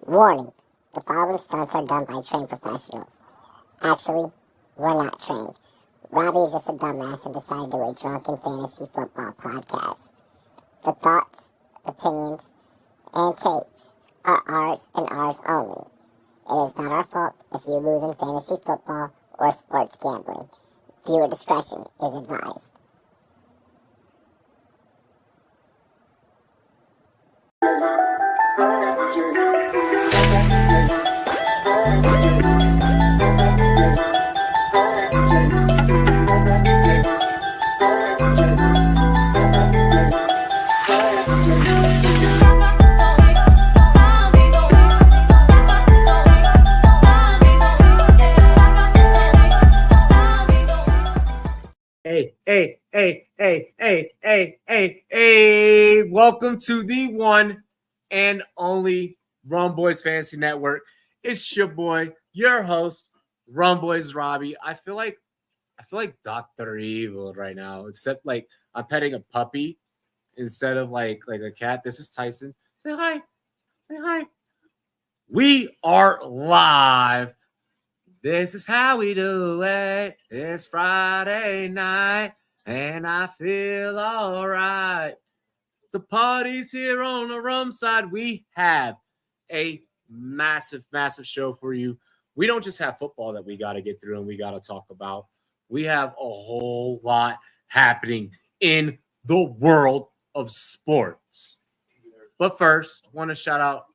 Warning, the following stunts are done by trained professionals. Actually, we're not trained. Robbie is just a dumbass and decided to do a drunken fantasy football podcast. The thoughts, opinions, and takes are ours and ours only. It is not our fault if you lose in fantasy football or sports gambling. Viewer discretion is advised. Hey, welcome to the one and only Rumboyz Fantasy Network. It's your boy, your host, Rumboyz Robbie. I feel like Dr. Evil right now, except like I'm petting a puppy instead of like a cat. This is Tyson. Say hi. Say hi. We are live. This is how we do it. It's Friday night, and I feel all right. The party's here on the rum side. We have a massive show for you. We don't just have football that we got to get through and we got to talk about. We have a whole lot happening in the world of sports. But first, want to shout out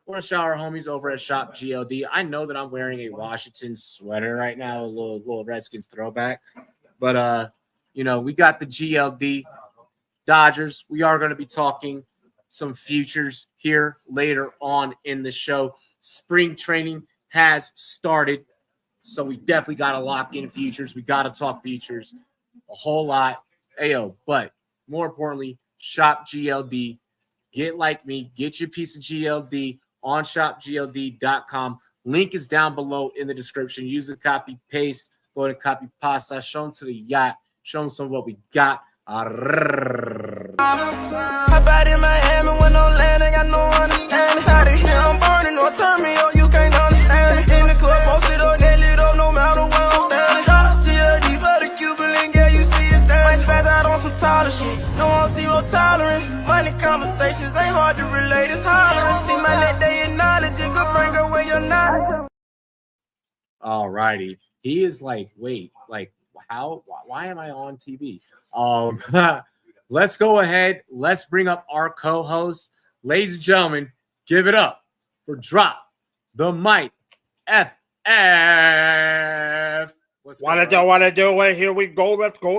our homies over at Shop GLD. I know that I'm wearing a Washington sweater right now, a little Redskins throwback. But we got the GLD Dodgers. We are going to be talking some futures here later on in the show. Spring training has started, so we definitely got to lock in futures. We got to talk futures a whole lot. Ayo, but more importantly, Shop GLD. Get like me. Get your piece of GLD on shopgld.com. Link is down below in the description. Use the copy paste. Go to copy pasta. Show them to the yacht. Show them some of what we got. Hop out in Miami when I'm landing, got no understanding. Out of here, I'm burning, no turn me up, you can't understand it. In the club, posted up, they lit up, no matter where I'm standing. Drop GLD for the Cuban link, yeah, you see it there. Might spaz out on some taller shit, no on zero tolerance. Money conversations ain't hard to relate, it's hollering. See my net, they acknowledge it, good bring her when you're not. All righty. He is like, wait, like, why am I on TV? Let's go ahead. Let's bring up our co-host. Ladies and gentlemen, give it up for Drop the Mic FF. Wanna do it? Here we go. Let's go.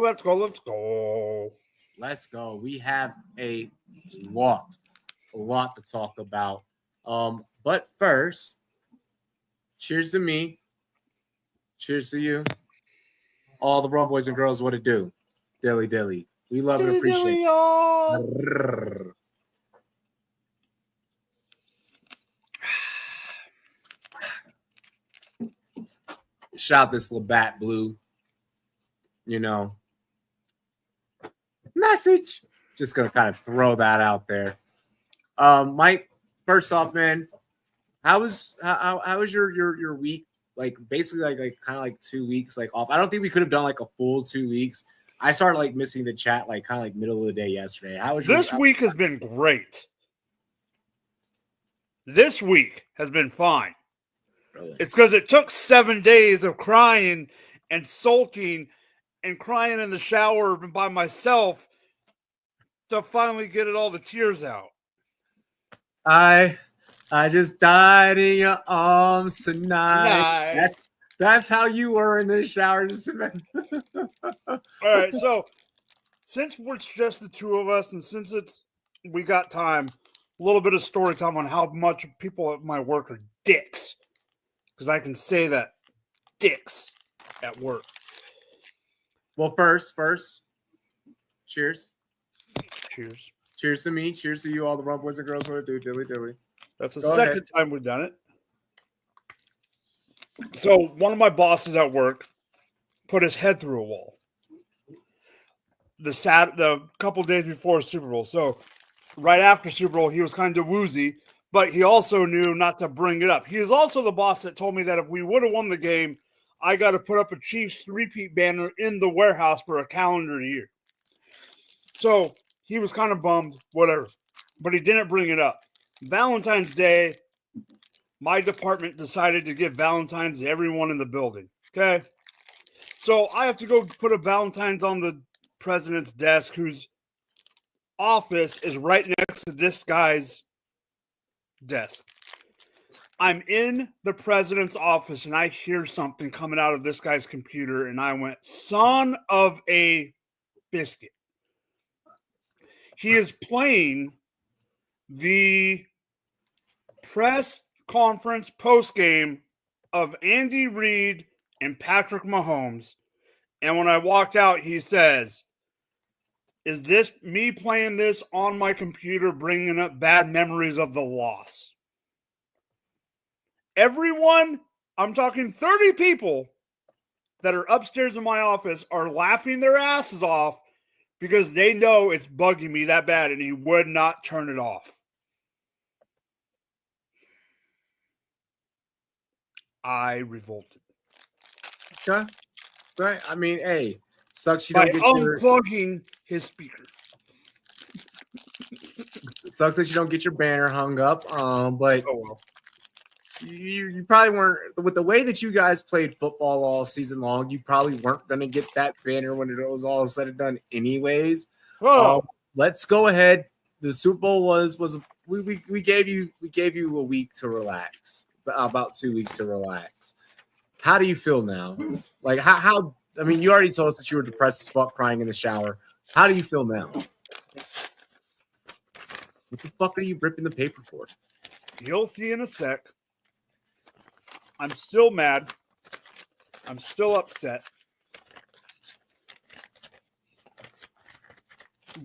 Let's go. We have a lot to talk about. But first, cheers to me. Cheers to you. All the Rum boys and girls, what it do? Dilly. We love and appreciate it. Shout this Labatt Blue. Message. Just gonna kind of throw that out there. Mike, first off, man, how was your week? Like basically like kind of like 2 weeks like off. I don't think we could have done like a full 2 weeks. I started like missing the chat like kind of like middle of the day yesterday. How was this week? Has been great. This week has been fine. Really? It's because it took 7 days of crying and sulking and crying in the shower by myself to finally get all the tears out. I just died in your arms tonight. That's how you were in the shower. All right, so since we're just the two of us, and since we got time, a little bit of story time on how much people at my work are dicks, because I can say that dicks at work. Well, first, cheers. Cheers to me. Cheers to you, all the Rum boys and girls. What to do, dilly. That's the second time we've done it. So one of my bosses at work put his head through a wall. The couple days before Super Bowl. So right after Super Bowl, he was kind of woozy, but he also knew not to bring it up. He is also the boss that told me that if we would have won the game, I got to put up a Chiefs three-peat banner in the warehouse for a calendar year. So he was kind of bummed, whatever. But he didn't bring it up. Valentine's Day, my department decided to give Valentine's to everyone in the building. Okay? So I have to go put a Valentine's on the president's desk, whose office is right next to this guy's desk. I'm in the president's office and I hear something coming out of this guy's computer, and I went, son of a biscuit. He is playing the press conference post-game of Andy Reid and Patrick Mahomes. And when I walked out, he says, is this me playing this on my computer, bringing up bad memories of the loss? Everyone, I'm talking 30 people that are upstairs in my office, are laughing their asses off because they know it's bugging me that bad, and he would not turn it off. I revolted. Okay. Right. I mean, hey, sucks you don't By get unplugging his speaker. Sucks that you don't get your banner hung up. But Oh well. You probably weren't, with the way that you guys played football all season long, you probably weren't going to get that banner when it was all said and done anyways. Oh. Let's go ahead. The Super Bowl was we gave you a week to relax, about 2 weeks to relax. How do you feel now? Like how I mean, you already told us that you were depressed as fuck, crying in the shower. How do you feel now? What the fuck are you ripping the paper for? You'll see in a sec. I'm still mad. I'm still upset.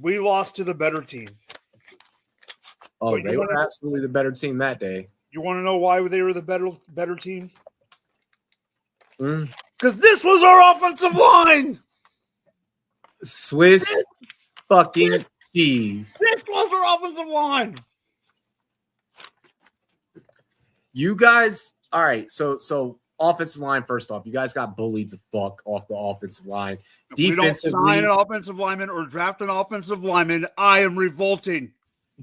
We lost to the better team. Oh, But they were absolutely the better team that day. You want to know why they were the better team? Mm. Because this was our offensive line. Swiss fucking cheese. This was our offensive line. You guys, all right. So offensive line. First off, you guys got bullied the fuck off the offensive line. We don't Defensively, sign an offensive lineman or draft an offensive lineman. I am revolting.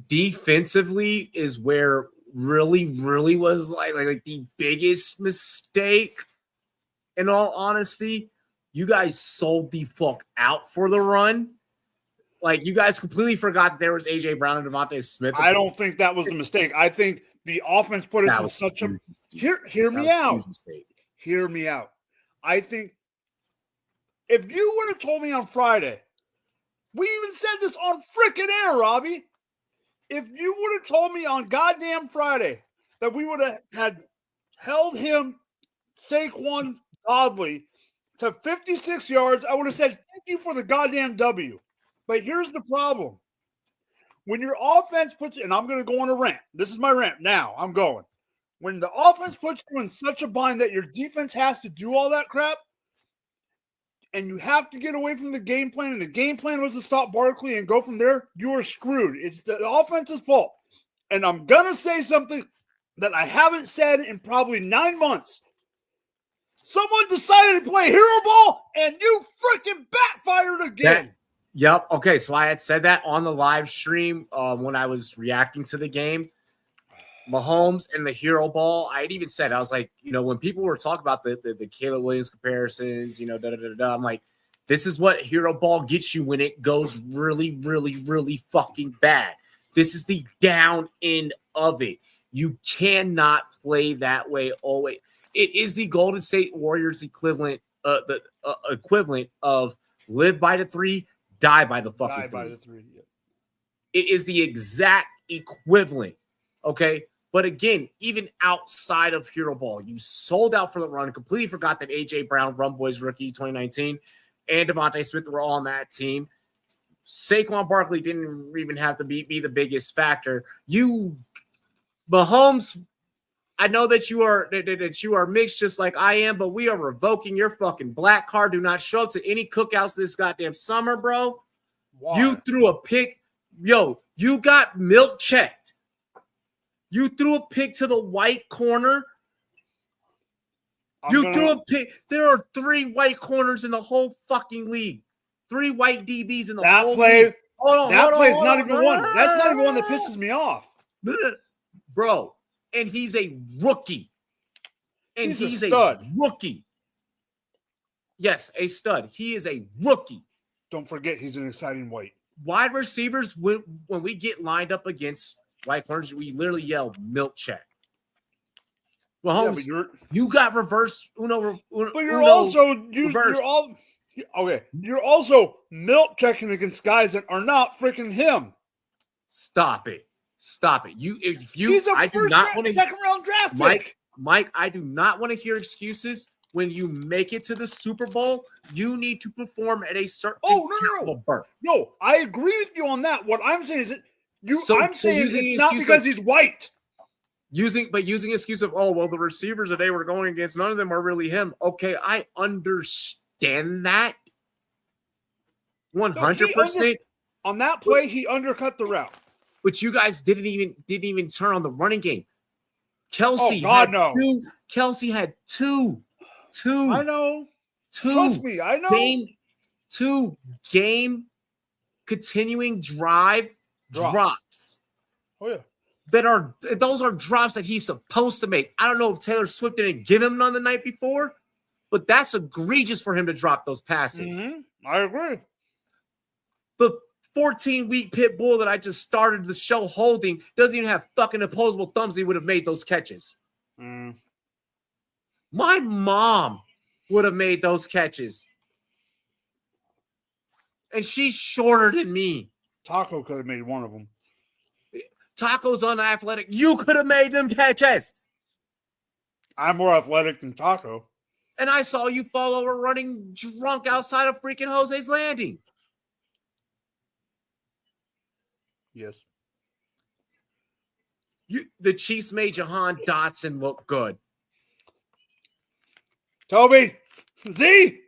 defensively is where really was like the biggest mistake. In all honesty, you guys sold the fuck out for the run. Like, you guys completely forgot that there was A.J. Brown and Devontae Smith. I don't think that was a mistake. I think the offense put us in such a hear me out. Hear me out. I think if you would have told me on Friday, we even said this on frickin' air, Robbie. If you would have told me on goddamn Friday that we would have had held him, Saquon Godly, to 56 yards, I would have said thank you for the goddamn W. But here's the problem. When your offense puts, and I'm going to go on a rant. This is my rant now. I'm going. When the offense puts you in such a bind that your defense has to do all that crap, and you have to get away from the game plan, and the game plan was to stop Barkley and go from there, you are screwed. It's the offense's fault. And I'm going to say something that I haven't said in probably 9 months. Someone decided to play hero ball, and you freaking backfired again. Yep. Okay. So I had said that on the live stream when I was reacting to the game. Mahomes and the hero ball. I had even said, I was like, when people were talking about the Caleb Williams comparisons, I'm like, this is what hero ball gets you when it goes really fucking bad. This is the down end of it. You cannot play that way always. It is the Golden State Warriors equivalent, the equivalent of live by the three, die by the fucking three. Yeah. It is the exact equivalent. Okay. But again, even outside of hero ball, you sold out for the run, completely forgot that A.J. Brown, Rumboyz rookie 2019, and Devontae Smith were all on that team. Saquon Barkley didn't even have to be the biggest factor. Mahomes, I know that you are mixed just like I am, but we are revoking your fucking black card. Do not show up to any cookouts this goddamn summer, bro. Why? You threw a pick. Yo, you got milk checked. You threw a pick to the white corner. Threw a pick. There are 3 white corners in the whole fucking league. 3 white DBs in the whole league. That play's not even one. That's not even one that pisses me off. Bro, and he's a rookie. And he's a stud. Rookie. Yes, a stud. He is a rookie. Don't forget he's an exciting white. Wide receivers, when we get lined up against white corners, we literally yell milk check. Well, Holmes, you got reverse Uno. But you're also milk checking against guys that are not freaking him. Stop it. He's a second round draft pick. Mike, I do not want to hear excuses. When you make it to the Super Bowl, you need to perform at a certain caliber. No, I agree with you on that. What I'm saying is it's not because he's white. Using excuse of, the receivers that they were going against, none of them are really him. Okay, I understand that. 100%. On that play, he undercut the route. But you guys didn't even turn on the running game. Kelsey had two. I know. Trust me, I know. Game continuing drive drops. Oh yeah. Those are drops that he's supposed to make. I don't know if Taylor Swift didn't give him none the night before, but that's egregious for him to drop those passes. Mm-hmm. I agree. The 14-week pit bull that I just started the show holding doesn't even have fucking opposable thumbs. He would have made those catches. Mm. My mom would have made those catches. And she's shorter than me. Taco could have made one of them. Taco's unathletic. You could have made them catches. I'm more athletic than Taco. And I saw you fall over running drunk outside of freaking Jose's Landing. Yes. The Chiefs made Jahan Dotson look good. Toby, Z.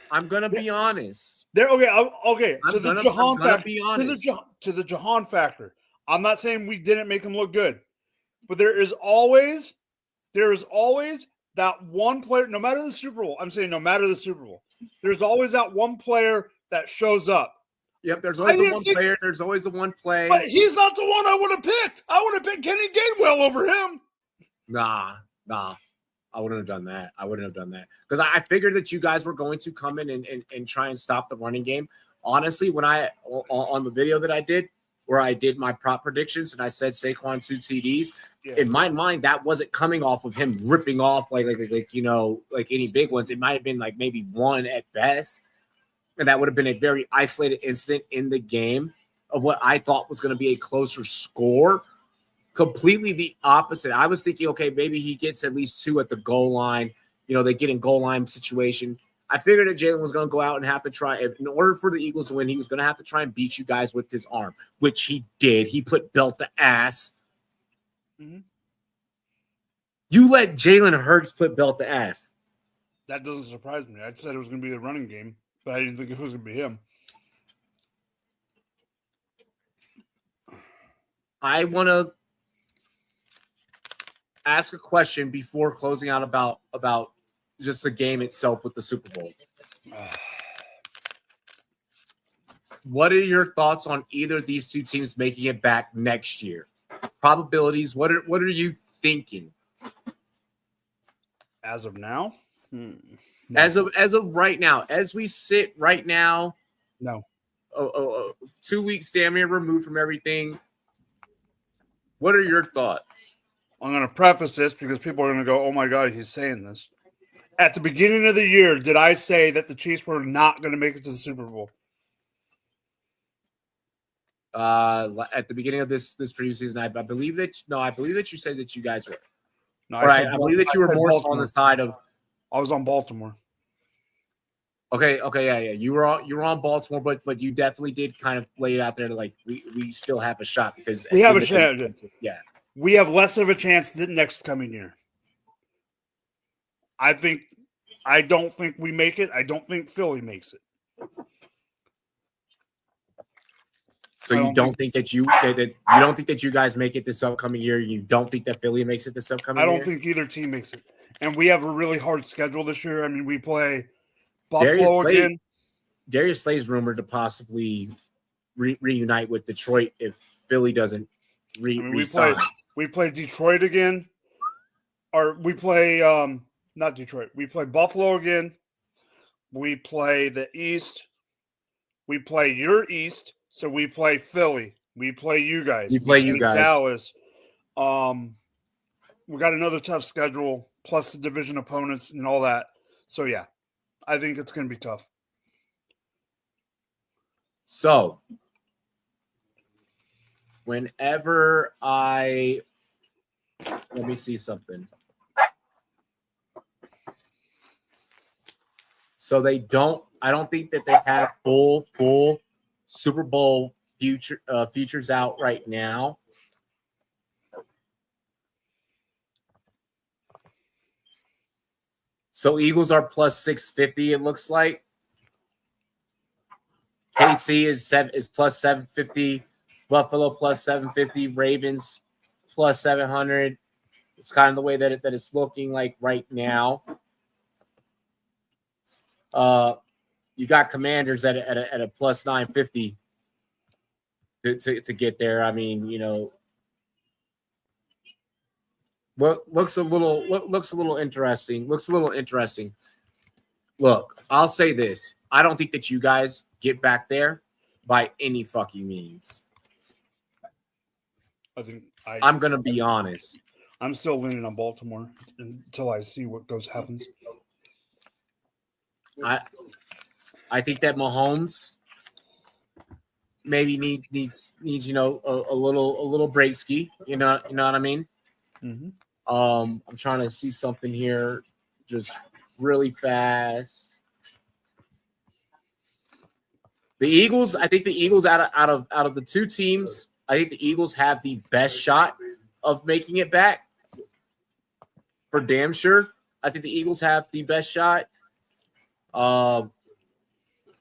I'm gonna be honest. Okay. To the Jahan factor. I'm not saying we didn't make him look good, but there is always that one player. No matter the Super Bowl, I'm saying no matter the Super Bowl, there's always that one player that shows up. Yep, there's always the one player. There's always the one play. But he's not the one I would have picked. I would have picked Kenny Gainwell over him. Nah. I wouldn't have done that. Because I figured that you guys were going to come in and try and stop the running game. Honestly, when on the video that I did, where I did my prop predictions and I said Saquon 2 TDs, in my mind, that wasn't coming off of him ripping off like any big ones. It might have been like maybe one at best. And that would have been a very isolated incident in the game of what I thought was going to be a closer score. Completely the opposite. I was thinking, okay, maybe he gets at least 2 at the goal line. They get in goal line situation. I figured that Jalen was going to go out and have to try. In order for the Eagles to win, he was going to have to try and beat you guys with his arm, which he did. He put belt to ass. Mm-hmm. You let Jalen Hurts put belt to ass. That doesn't surprise me. I said it was going to be the running game, but I didn't think it was going to be him. I want to ask a question before closing out about just the game itself with the Super Bowl. What are your thoughts on either of these two teams making it back next year? Probabilities. What are you thinking? As of now? No. As of right now, as we sit right now, no. 2 weeks damn near removed from everything. What are your thoughts? I'm going to preface this because people are going to go, oh my God, he's saying this. At the beginning of the year, did I say that the Chiefs were not going to make it to the Super Bowl? At the beginning of this previous season, I believe that you said that you guys were. No, I believe that you were more on the side of. I was on Baltimore. Okay, yeah. You were on Baltimore, but you definitely did kind of lay it out there to like we still have a shot because we have a chance. Yeah, we have less of a chance the next coming year. I don't think we make it. I don't think Philly makes it. So you don't think that you don't think that you guys make it this upcoming year? You don't think that Philly makes it this upcoming year? I don't think either team makes it. And we have a really hard schedule this year. I mean, we play Buffalo again. Darius Slay's rumored to possibly reunite with Detroit if Philly doesn't resign. We play Detroit again. Or we play not Detroit. We play Buffalo again. We play the East. We play your East. So we play Philly. We play you guys. We play Dallas. We got another tough schedule, plus the division opponents and all that. So yeah, I think it's going to be tough. So whenever let me see something. So I don't think that they have full Super Bowl futures out right now. So Eagles are plus 650, it looks like. KC is plus 750. Buffalo plus 750. Ravens plus 700. It's kind of the way that it's looking like right now. You got Commanders at a plus 950 to get there. I mean, looks a little interesting. Look, I'll say this: I don't think that you guys get back there by any fucking means. I'm gonna be honest. I'm still leaning on Baltimore until I see what happens. I think that Mahomes maybe needs a little break ski. You know what I mean? Mm-hmm. I'm trying to see something here, just really fast. The Eagles. I think the Eagles out of the two teams, I think the Eagles have the best shot of making it back. For damn sure, I think the Eagles have the best shot.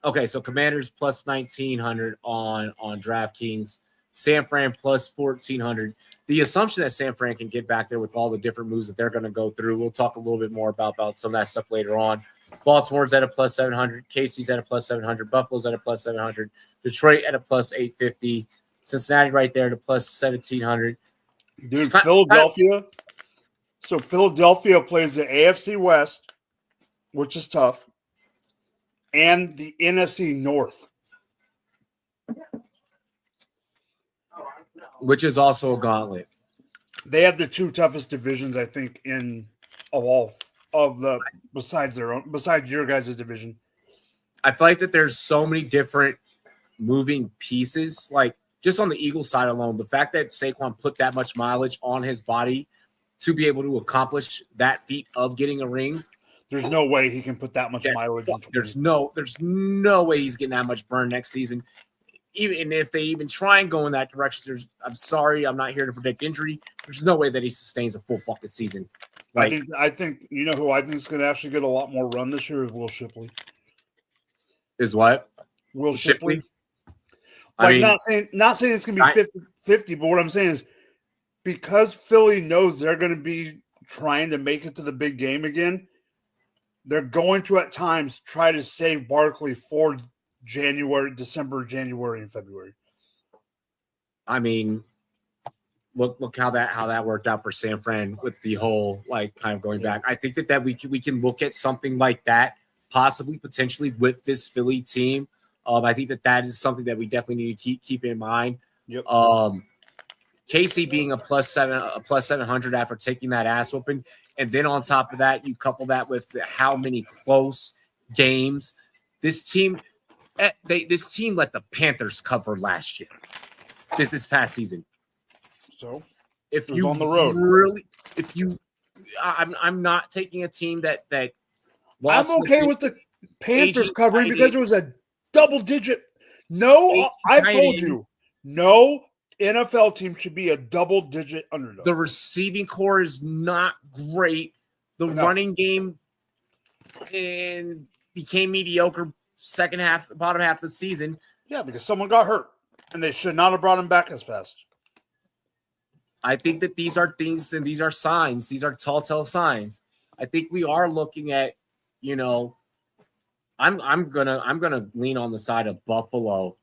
Okay, so Commanders plus 1,900 on DraftKings. San Fran plus 1,400. The assumption that San Fran can get back there with all the different moves that they're going to go through. We'll talk a little bit more about some of that stuff later on. Baltimore's at a plus 700. KC's at a plus 700. Buffalo's at a plus 700. Detroit at a plus 850. Cincinnati right there at a plus 1,700. Dude, Philadelphia. So Philadelphia plays the AFC West, which is tough, and the NFC North, which is also a gauntlet. They have the two toughest divisions, I think, besides your guys' division. I feel like that there's so many different moving pieces. Like just on the Eagles side alone, the fact that Saquon put that much mileage on his body to be able to accomplish that feat of getting a ring. There's no way he can put that much mileage on. There's no way he's getting that much burn next season. Even if they even try and go in that direction, I'm sorry, I'm not here to predict injury. There's no way that he sustains a full fucking season. Like, I think you know who I think is going to actually get a lot more run this year is Will Shipley. Is what? Will Shipley. I mean, not saying it's going to be 50-50, but what I'm saying is because Philly knows they're going to be trying to make it to the big game again, they're going to at times try to save Barkley for December, January, and February. I mean, look how that worked out for San Fran with the whole kind of going back. I think that we can look at something like that possibly potentially with this Philly team. I think that is something that we definitely need to keep in mind. Yep. Casey being a plus 700 after taking that ass whooping, and then on top of that, you couple that with how many close games this team let the Panthers cover last year. This past season. So if you on the road, I'm not taking a team that lost. I'm okay with the Panthers covering because it was a double digit. No, I've told you, no NFL team should be a double digit underdog. The receiving core is not great. The running game became mediocre bottom half of the season. Yeah, because someone got hurt. And they should not have brought him back as fast. I think that these are things and these are signs. These are telltale signs. I think we are looking at, I'm gonna lean on the side of Buffalo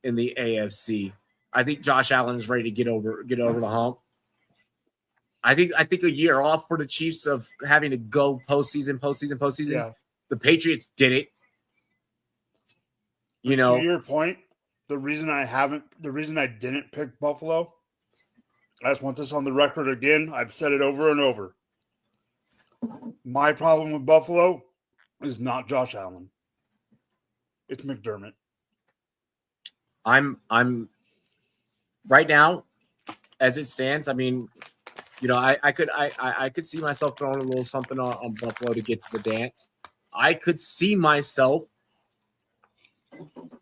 in the AFC. I think Josh Allen is ready to get over the hump. I think a year off for the Chiefs of having to go postseason. Yeah. The Patriots did it. To your point, the reason I didn't pick Buffalo, I just want this on the record again. I've said it over and over. My problem with Buffalo is not Josh Allen. It's McDermott. I'm right now, as it stands. I mean, I could see myself throwing a little something on Buffalo to get to the dance. I could see myself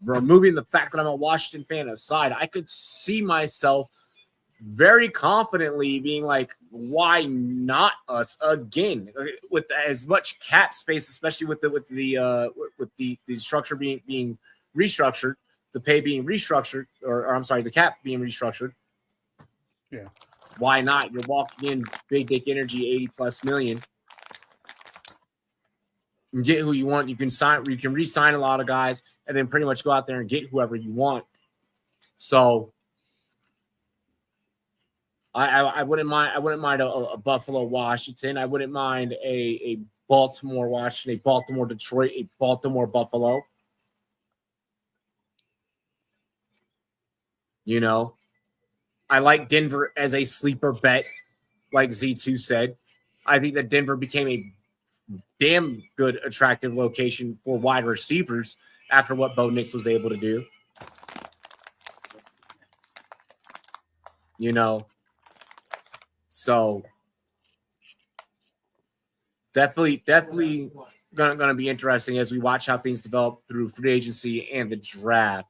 removing the fact that I'm a Washington fan aside. I could see myself very confidently being like, why not us again with as much cap space, especially with the structure being restructured, the pay being restructured, or I'm sorry, the cap being restructured. Yeah. Why not? You're walking in big dick energy, $80+ million. You get who you want. You can re-sign a lot of guys, and then pretty much go out there and get whoever you want. So I wouldn't mind a Buffalo Washington. I wouldn't mind a Baltimore Washington, a Baltimore Detroit, a Baltimore Buffalo. I like Denver as a sleeper bet, like Z2 said. I think that Denver became a damn good, attractive location for wide receivers after what Bo Nix was able to do. So definitely gonna be interesting as we watch how things develop through free agency and the draft.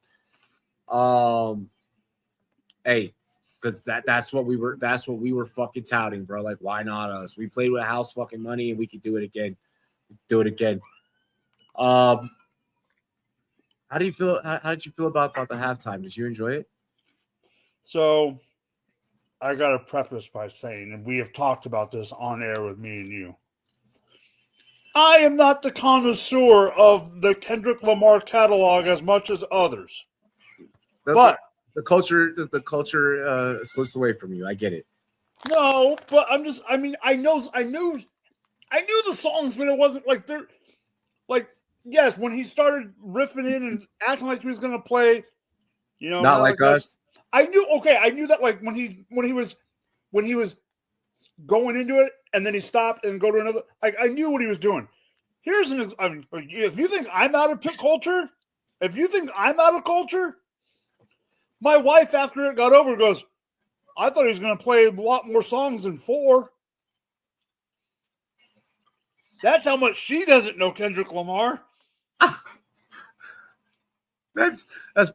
Hey, because that's what we were fucking touting, bro. Like, why not us? We played with house fucking money and we could do it again. How do you feel? How did you feel about the halftime? Did you enjoy it? So I got to preface by saying, and we have talked about this on air with me and you, I am not the connoisseur of the Kendrick Lamar catalog as much as others. But the culture slips away from you. I get it. No, but I knew the songs, but it wasn't like they're like, yes, when he started riffing in and acting like he was going to play, not like us. I knew that like when he was going into it and then he stopped and go to another, like I knew what he was doing. If you think I'm out of culture, my wife after it got over goes, I thought he was going to play a lot more songs than 4. That's how much she doesn't know Kendrick Lamar. That's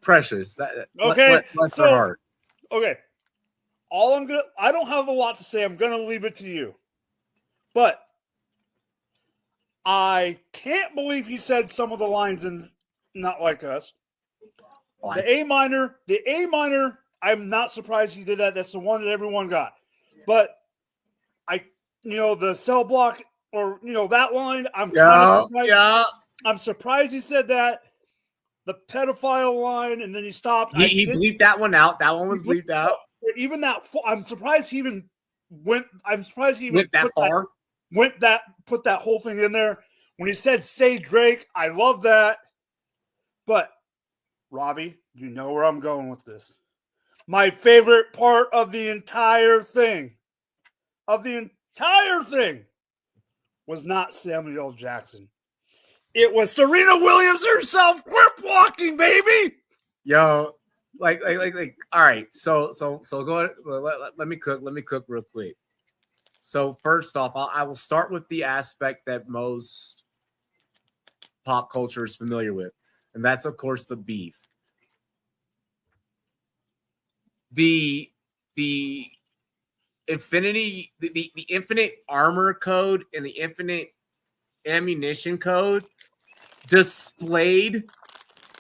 precious. Okay. Bless her heart. Okay. I don't have a lot to say. I'm going to leave it to you. But I can't believe he said some of the lines in Not Like Us. The A minor, I'm not surprised he did that. That's the one that everyone got. But the cell block or, that line, I'm kind of surprised. Yeah. I'm surprised he said that. The pedophile line, and then he stopped. He bleeped that one out. That one was bleeped out. Even that, I'm surprised he even went. Put that whole thing in there. When he said "Say Drake," I love that. But Robbie, you know where I'm going with this. My favorite part of the entire thing, was not Samuel L. Jackson. It was Serena Williams herself. Quit walking, baby. Yo, like. All right. So go ahead. Let me cook real quick. So first off, I will start with the aspect that most pop culture is familiar with, and that's of course the beef. The infinity, the infinite armor code and the infinite ammunition code displayed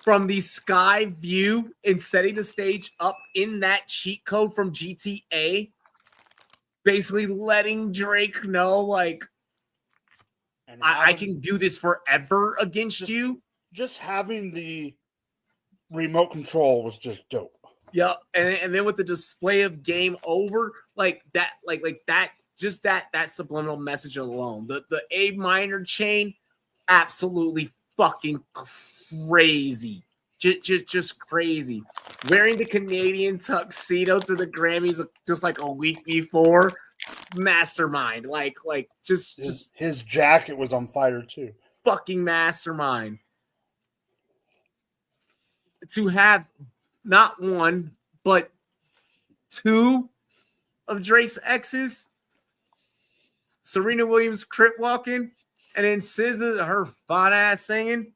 from the sky view and setting the stage up in that cheat code from GTA, basically letting Drake know, like, I can do this forever against you. Just having the remote control was just dope. Yeah, and then with the display of game over, like that, like that, just that subliminal message alone. The A minor chain, absolutely fucking crazy. Just crazy. Wearing the Canadian tuxedo to the Grammys just like a week before. Mastermind. Like just his jacket was on fire too. Fucking mastermind. To have not one, but two of Drake's exes, Serena Williams crip walking, and then SZA, her fine ass singing.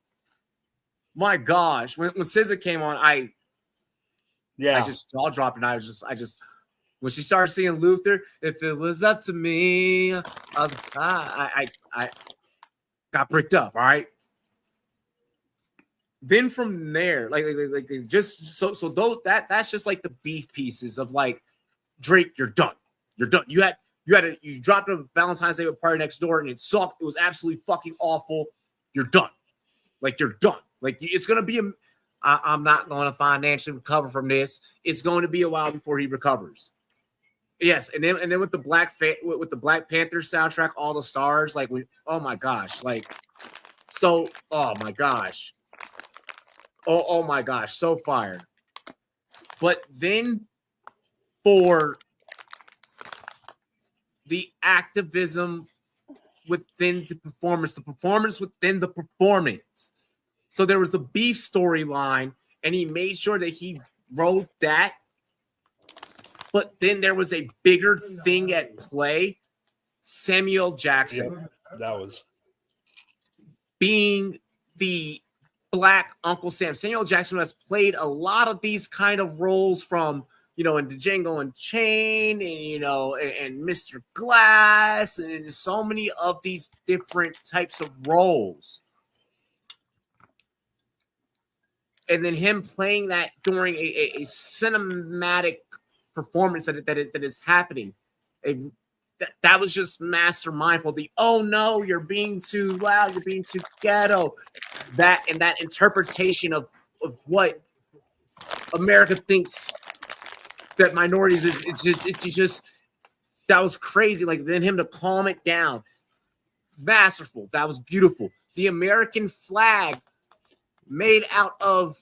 My gosh, when SZA came on, I just jaw dropped, and I just when she started singing Luther, if it was up to me, I got bricked up. All right. Then from there, like just so those that's just like the beef pieces of like Drake, you're done. You're done. You dropped a Valentine's Day with Party Next Door and it sucked. It was absolutely fucking awful. You're done. Like you're done. Like it's gonna be I'm not going to financially recover from this. It's going to be a while before he recovers. Yes, and then with the Black Panther soundtrack, All the Stars, like oh my gosh, like so oh my gosh. Oh my gosh, so fired. But then for the activism within the performance within the performance. So there was the beef storyline, and he made sure that he wrote that. But then there was a bigger thing at play. Samuel Jackson. Yep, that was being the Black Uncle Sam. Samuel Jackson has played a lot of these kind of roles from, in Django Unchained and, and Mr. Glass and so many of these different types of roles. And then him playing that during a cinematic performance that is happening. That was just master mindful. The, oh no, you're being too loud, you're being too ghetto. That and that interpretation of what America thinks that minorities is, it's just that was crazy. Like then him to calm it down. Masterful. That was beautiful. The American flag made out of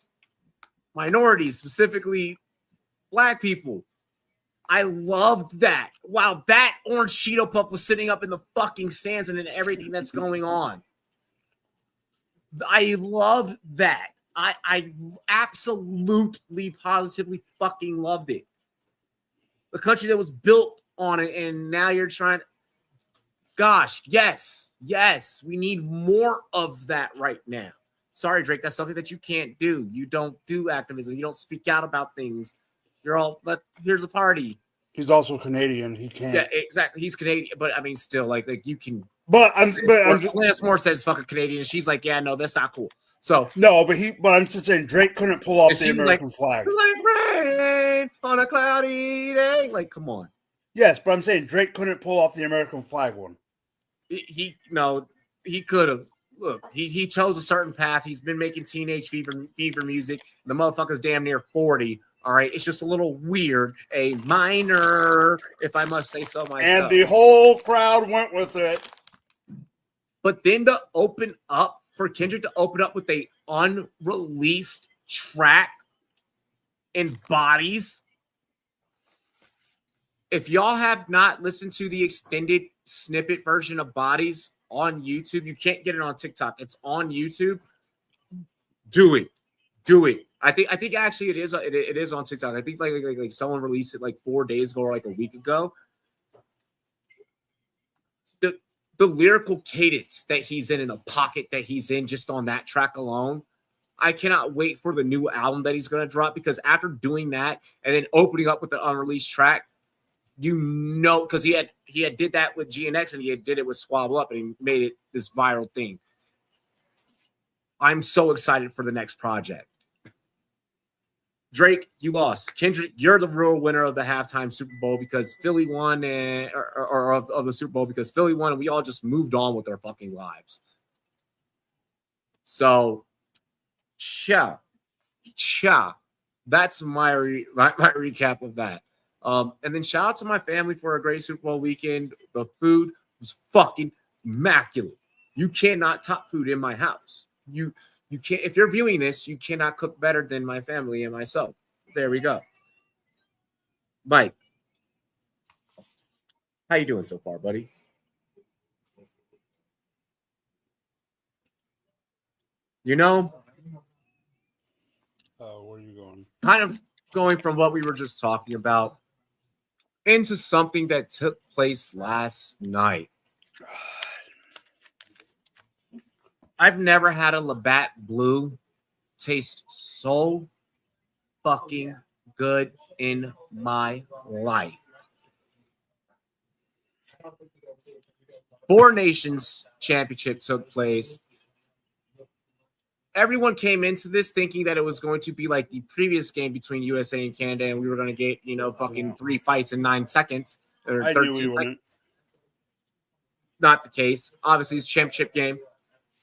minorities, specifically Black people. I loved that. Wow, that orange Cheeto Puff was sitting up in the fucking stands and in everything that's going on. I love that. I absolutely, positively fucking loved it. The country that was built on it, and now you're trying. Gosh, yes, we need more of that right now. Sorry, Drake, that's something that you can't do. You don't do activism. You don't speak out about things. You're all, but here's a party. He's also Canadian. He can't. Yeah, exactly. He's Canadian, but I mean, still, like you can. But I'm just. Alanis Morissette's fucking Canadian. She's like, yeah, no, that's not cool. So no, but I'm just saying Drake couldn't pull off the American flag. It's like rain on a cloudy day. Like, come on. Yes, but I'm saying Drake couldn't pull off the American flag one. He could have. Look, he chose a certain path. He's been making teenage fever music. The motherfucker's damn near 40. All right, it's just a little weird. A minor, if I must say so myself. And the whole crowd went with it. But then to open up, for Kendrick to open up with a unreleased track in Bodies. If y'all have not listened to the extended snippet version of Bodies on YouTube, you can't get it on TikTok. It's on YouTube. Do it. I think actually it is on TikTok. I think like someone released it like 4 days ago or like a week ago. The lyrical cadence that he's in the pocket that he's in just on that track alone, I cannot wait for the new album that he's going to drop, because after doing that and then opening up with the unreleased track, because he had did that with GNX and he did it with Squabble Up and he made it this viral thing. I'm so excited for the next project. Drake, you lost. Kendrick, you're the real winner of the halftime Super Bowl because Philly won, or of the Super Bowl because Philly won, and we all just moved on with our fucking lives. So, ciao. That's my recap of that. And then shout out to my family for a great Super Bowl weekend. The food was fucking immaculate. You cannot top food in my house. You can't. If you're viewing this, you cannot cook better than my family and myself. There we go. Mike, how you doing so far, buddy? You know, where are you going? kind of going from what we were just talking about into something that took place last night. I've never had a Labatt Blue taste so fucking good in my life. Four Nations Championship took place. Everyone came into this thinking that it was going to be like the previous game between USA and Canada, and we were going to get, fucking 3 fights in 9 seconds or 13 seconds. Not the case. Obviously, it's a championship game.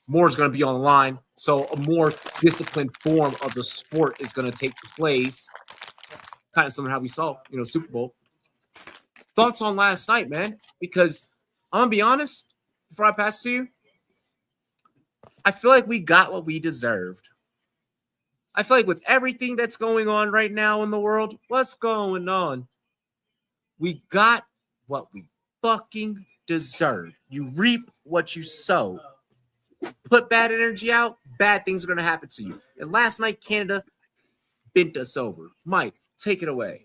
More is going to be on the line, so a more disciplined form of the sport is going to take place. Kind of similar to how we saw, Super Bowl. Thoughts on last night, man? Because I'm going to be honest, before I pass to you, I feel like we got what we deserved. I feel like with everything that's going on right now in the world, what's going on? We got what we fucking deserve. You reap what you sow. Put bad energy out, bad things are going to happen to you. And last night, Canada bent us over. Mike, take it away.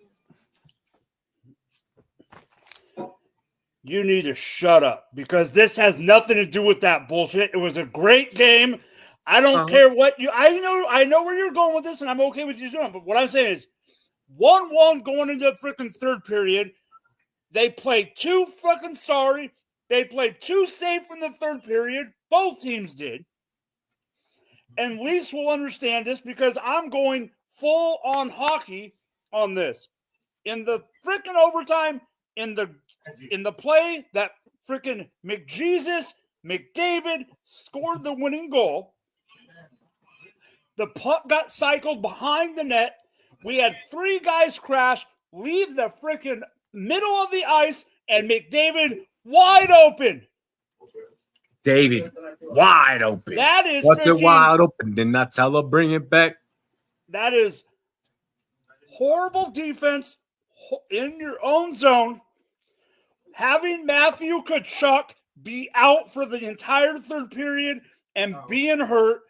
You need to shut up because this has nothing to do with that bullshit. It was a great game. I don't care what you. I know where you're going with this, and I'm okay with you doing it. But what I'm saying is, 1-1 going into the freaking third period. They played too fucking sorry. They played too safe in the third period. Both teams did. And Leafs will understand this because I'm going full on hockey on this. In the freaking overtime, in the play that freaking McDavid scored the winning goal. The puck got cycled behind the net. We had 3 guys crash, leave the freaking middle of the ice, and McDavid wide open. David, wide open. That is What's it wide open? Didn't I tell her bring it back? That is horrible defense in your own zone. Having Matthew Tkachuk be out for the entire third period and being hurt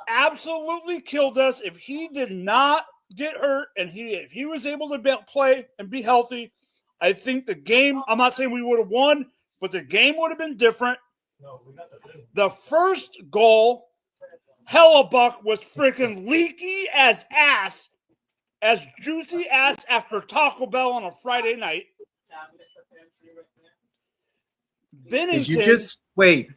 absolutely killed us. If he did not get hurt and if he was able to play and be healthy, I think the game, I'm not saying we would have won, but the game would have been different. The first goal, Hellebuck was freaking leaky as ass, as juicy ass after Taco Bell on a Friday night. Bennington, Did you just wait?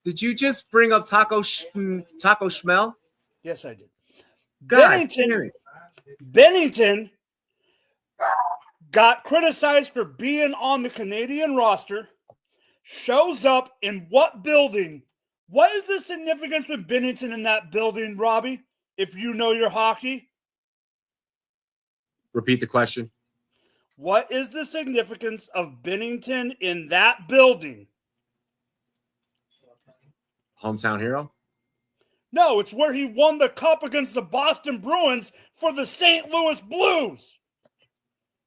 Did you just bring up Taco Schmel? Yes, I did. Bennington got criticized for being on the Canadian roster. Shows up in what building? What is the significance of Bennington in that building, Robbie? If you know your hockey. Repeat the question. What is the significance of Bennington in that building? Hometown hero? No, it's where he won the cup against the Boston Bruins for the St. Louis Blues.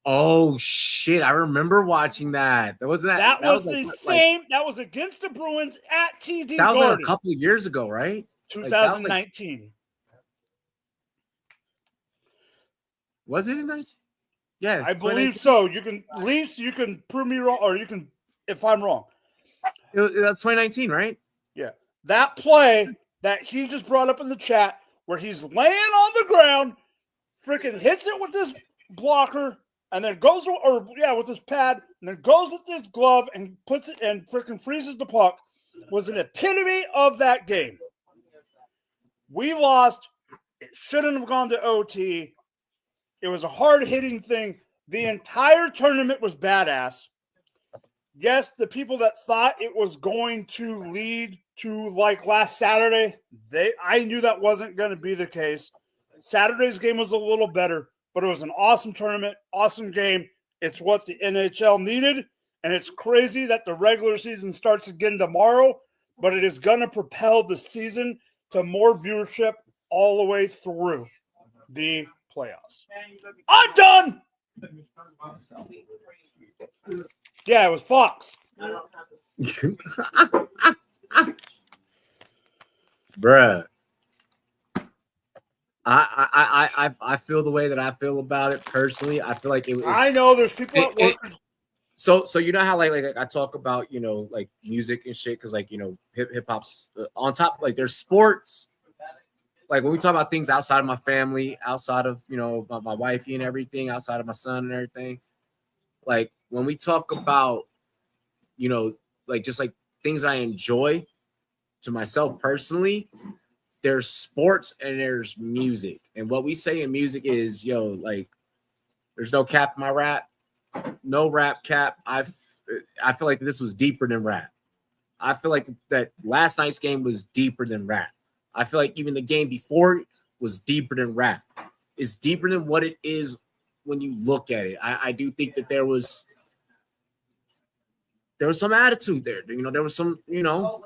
Oh shit! I remember watching that. That wasn't that. That was the same. That was against the Bruins at TD That was Garden. like a couple of years ago, right? 2019. Was it in 19? Yeah, I believe so. You can prove me wrong, or you can if I'm wrong. That's 2019, right? Yeah, that play that he just brought up in the chat, where he's laying on the ground, freaking hits it with this blocker. And then goes, with his pad, and then goes with his glove and puts it and freaking freezes the puck, was an epitome of that game. We lost It shouldn't have gone to OT. It was a hard-hitting thing. The entire tournament was badass. Yes, the people that thought it was going to lead to like last Saturday, I knew that wasn't going to be the case. Saturday's game was a little better, but it was an awesome tournament, awesome game. It's what the NHL needed, and it's crazy that the regular season starts again tomorrow, but it is going to propel the season to more viewership all the way through the playoffs. I'm done! Yeah, it was Fox. Bruh. I feel the way that I feel about it personally. I feel like it was. I know there's people at work. So you know how like I talk about, you know, like music and shit, because like, you know, hip hop's on top. Like there's sports. Like when we talk about things outside of my family, outside of, you know, my wifey and everything, outside of my son and everything. Like when we talk about, you know, like just like things I enjoy to myself personally, there's sports and there's music. And what we say in music is, yo, like there's no cap in my rap, no rap cap. I feel like this was deeper than rap. I feel like that last night's game was deeper than rap. I feel like even the game before was deeper than rap. It's deeper than what it is when you look at it. I do think that there was some attitude there. You know, there was some, you know,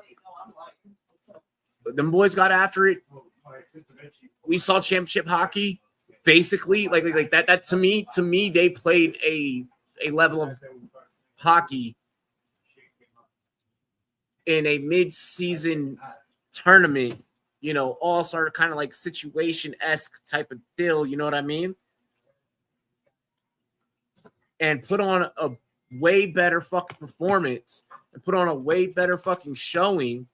them boys got after it. We saw championship hockey, basically. Like that. That to me, they played a level of hockey in a mid-season tournament, you know, all-star kind of like situation-esque type of deal, you know what I mean? And put on a way better fucking performance and put on a way better fucking showing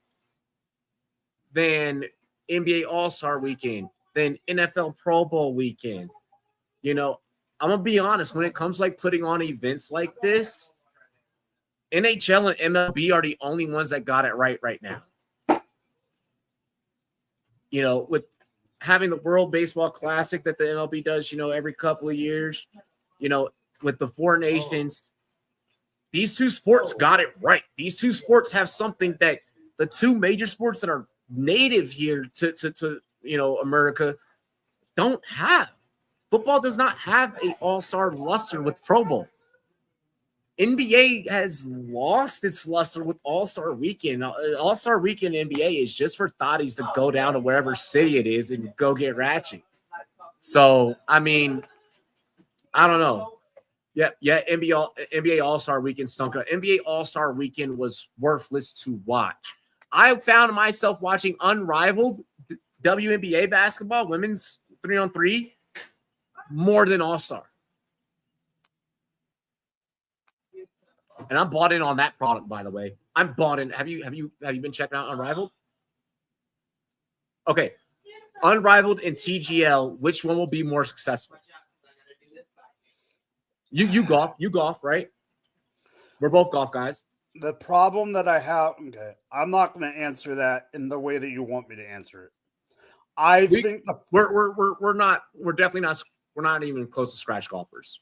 than NBA All-Star Weekend, than NFL Pro Bowl weekend. You know, I'm going to be honest, when it comes like putting on events like this, NHL and MLB are the only ones that got it right now. You know, with having the World Baseball Classic that the MLB does, you know, every couple of years, you know, with the four nations, these two sports got it right. These two sports have something that the two major sports that are native here to you know, America don't have. Football does not have an all-star luster with Pro Bowl. NBA has lost its luster with All-Star Weekend. All-Star Weekend NBA is just for thotties to go down to wherever city it is and go get ratchet. So, I mean, I don't know. Yeah, NBA All-Star Weekend stunk up. NBA All-Star Weekend was worthless to watch. I found myself watching unrivaled WNBA basketball, women's 3-on-3, more than All-Star. And I'm bought in on that product, by the way. I'm bought in. Have you been checking out Unrivaled? Okay. Unrivaled and TGL, which one will be more successful? You golf, right? We're both golf guys. The problem that I have, okay, I'm not going to answer that in the way that you want me to answer it. We're not even close to scratch golfers.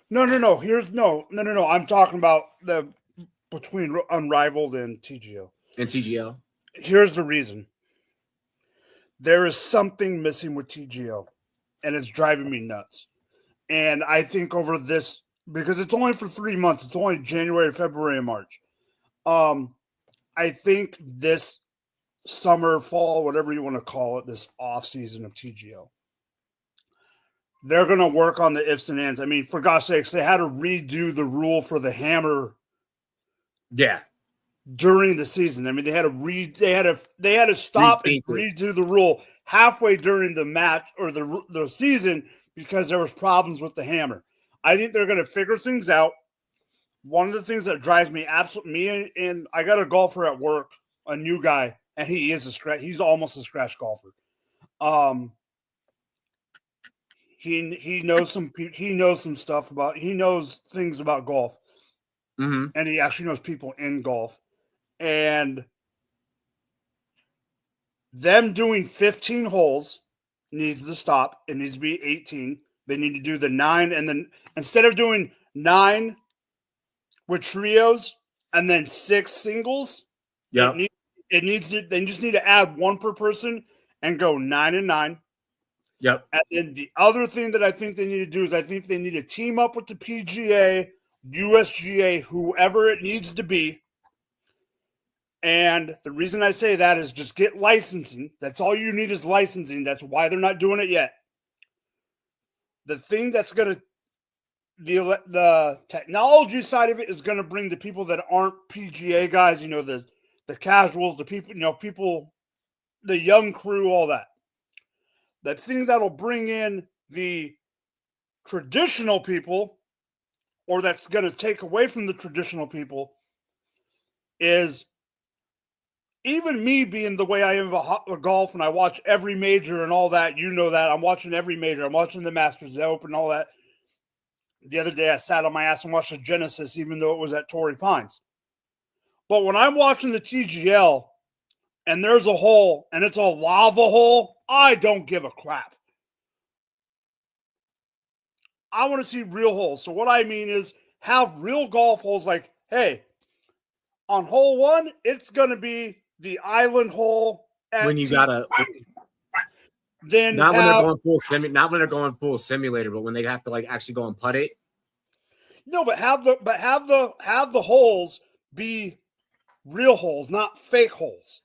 No. No. I'm talking about the between Unrivaled and TGL. And TGL. Here's the reason. There is something missing with TGL, and it's driving me nuts. And I think over this, because it's only for 3 months, it's only January, February, and March. I think this summer, fall, whatever you want to call it, this off season of TGL, they're going to work on the ifs and ands. I mean, for gosh sakes, they had to redo the rule for the hammer. Yeah. During the season. I mean, they had to stop and redo the rule halfway during the match or the season because there was problems with the hammer. I think they're going to figure things out. One of the things that drives me absolutely, and I got a golfer at work, a new guy, and he's almost a scratch golfer. He knows some stuff about, he knows things about golf. Mm-hmm. And he actually knows people in golf. And them doing 15 holes needs to stop. It needs to be 18. They need to do the 9, and then instead of doing 9 with trios and then 6 singles, they just need to add 1 per person and go 9 and 9. Yep. And then the other thing that I think they need to do is I think they need to team up with the PGA, USGA, whoever it needs to be. And the reason I say that is just get licensing. That's all you need is licensing. That's why they're not doing it yet. The thing that's going to the technology side of it is going to bring the people that aren't PGA guys, the casuals, the people, the young crew, all that. The thing that'll bring in the traditional people, or that's going to take away from the traditional people, is even me being the way I am about golf and I watch every major and all that. That. I'm watching every major. I'm watching the Masters, the Open, all that. The other day I sat on my ass and watched the Genesis, even though it was at Torrey Pines. But when I'm watching the TGL and there's a hole and it's a lava hole, I don't give a crap. I want to see real holes. So what I mean is have real golf holes like, hey, on hole 1, it's going to be the island hole. When you gotta, then not when they're going full simulator, but when they have to like actually go and putt it. No, but have the holes be real holes, not fake holes.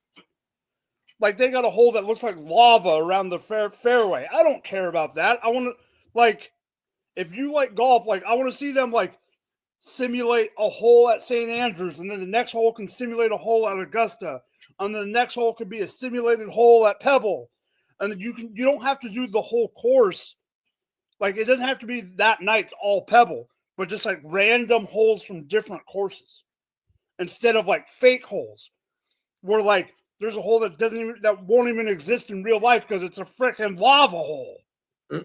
Like they got a hole that looks like lava around the fairway. I don't care about that. I want to if you like golf, I want to see them simulate a hole at St. Andrews, and then the next hole can simulate a hole at Augusta, and then the next hole could be a simulated hole at Pebble, and then you don't have to do the whole course. It doesn't have to be that night's all Pebble, but just random holes from different courses, instead of fake holes, where there's a hole that won't even exist in real life because it's a freaking lava hole. I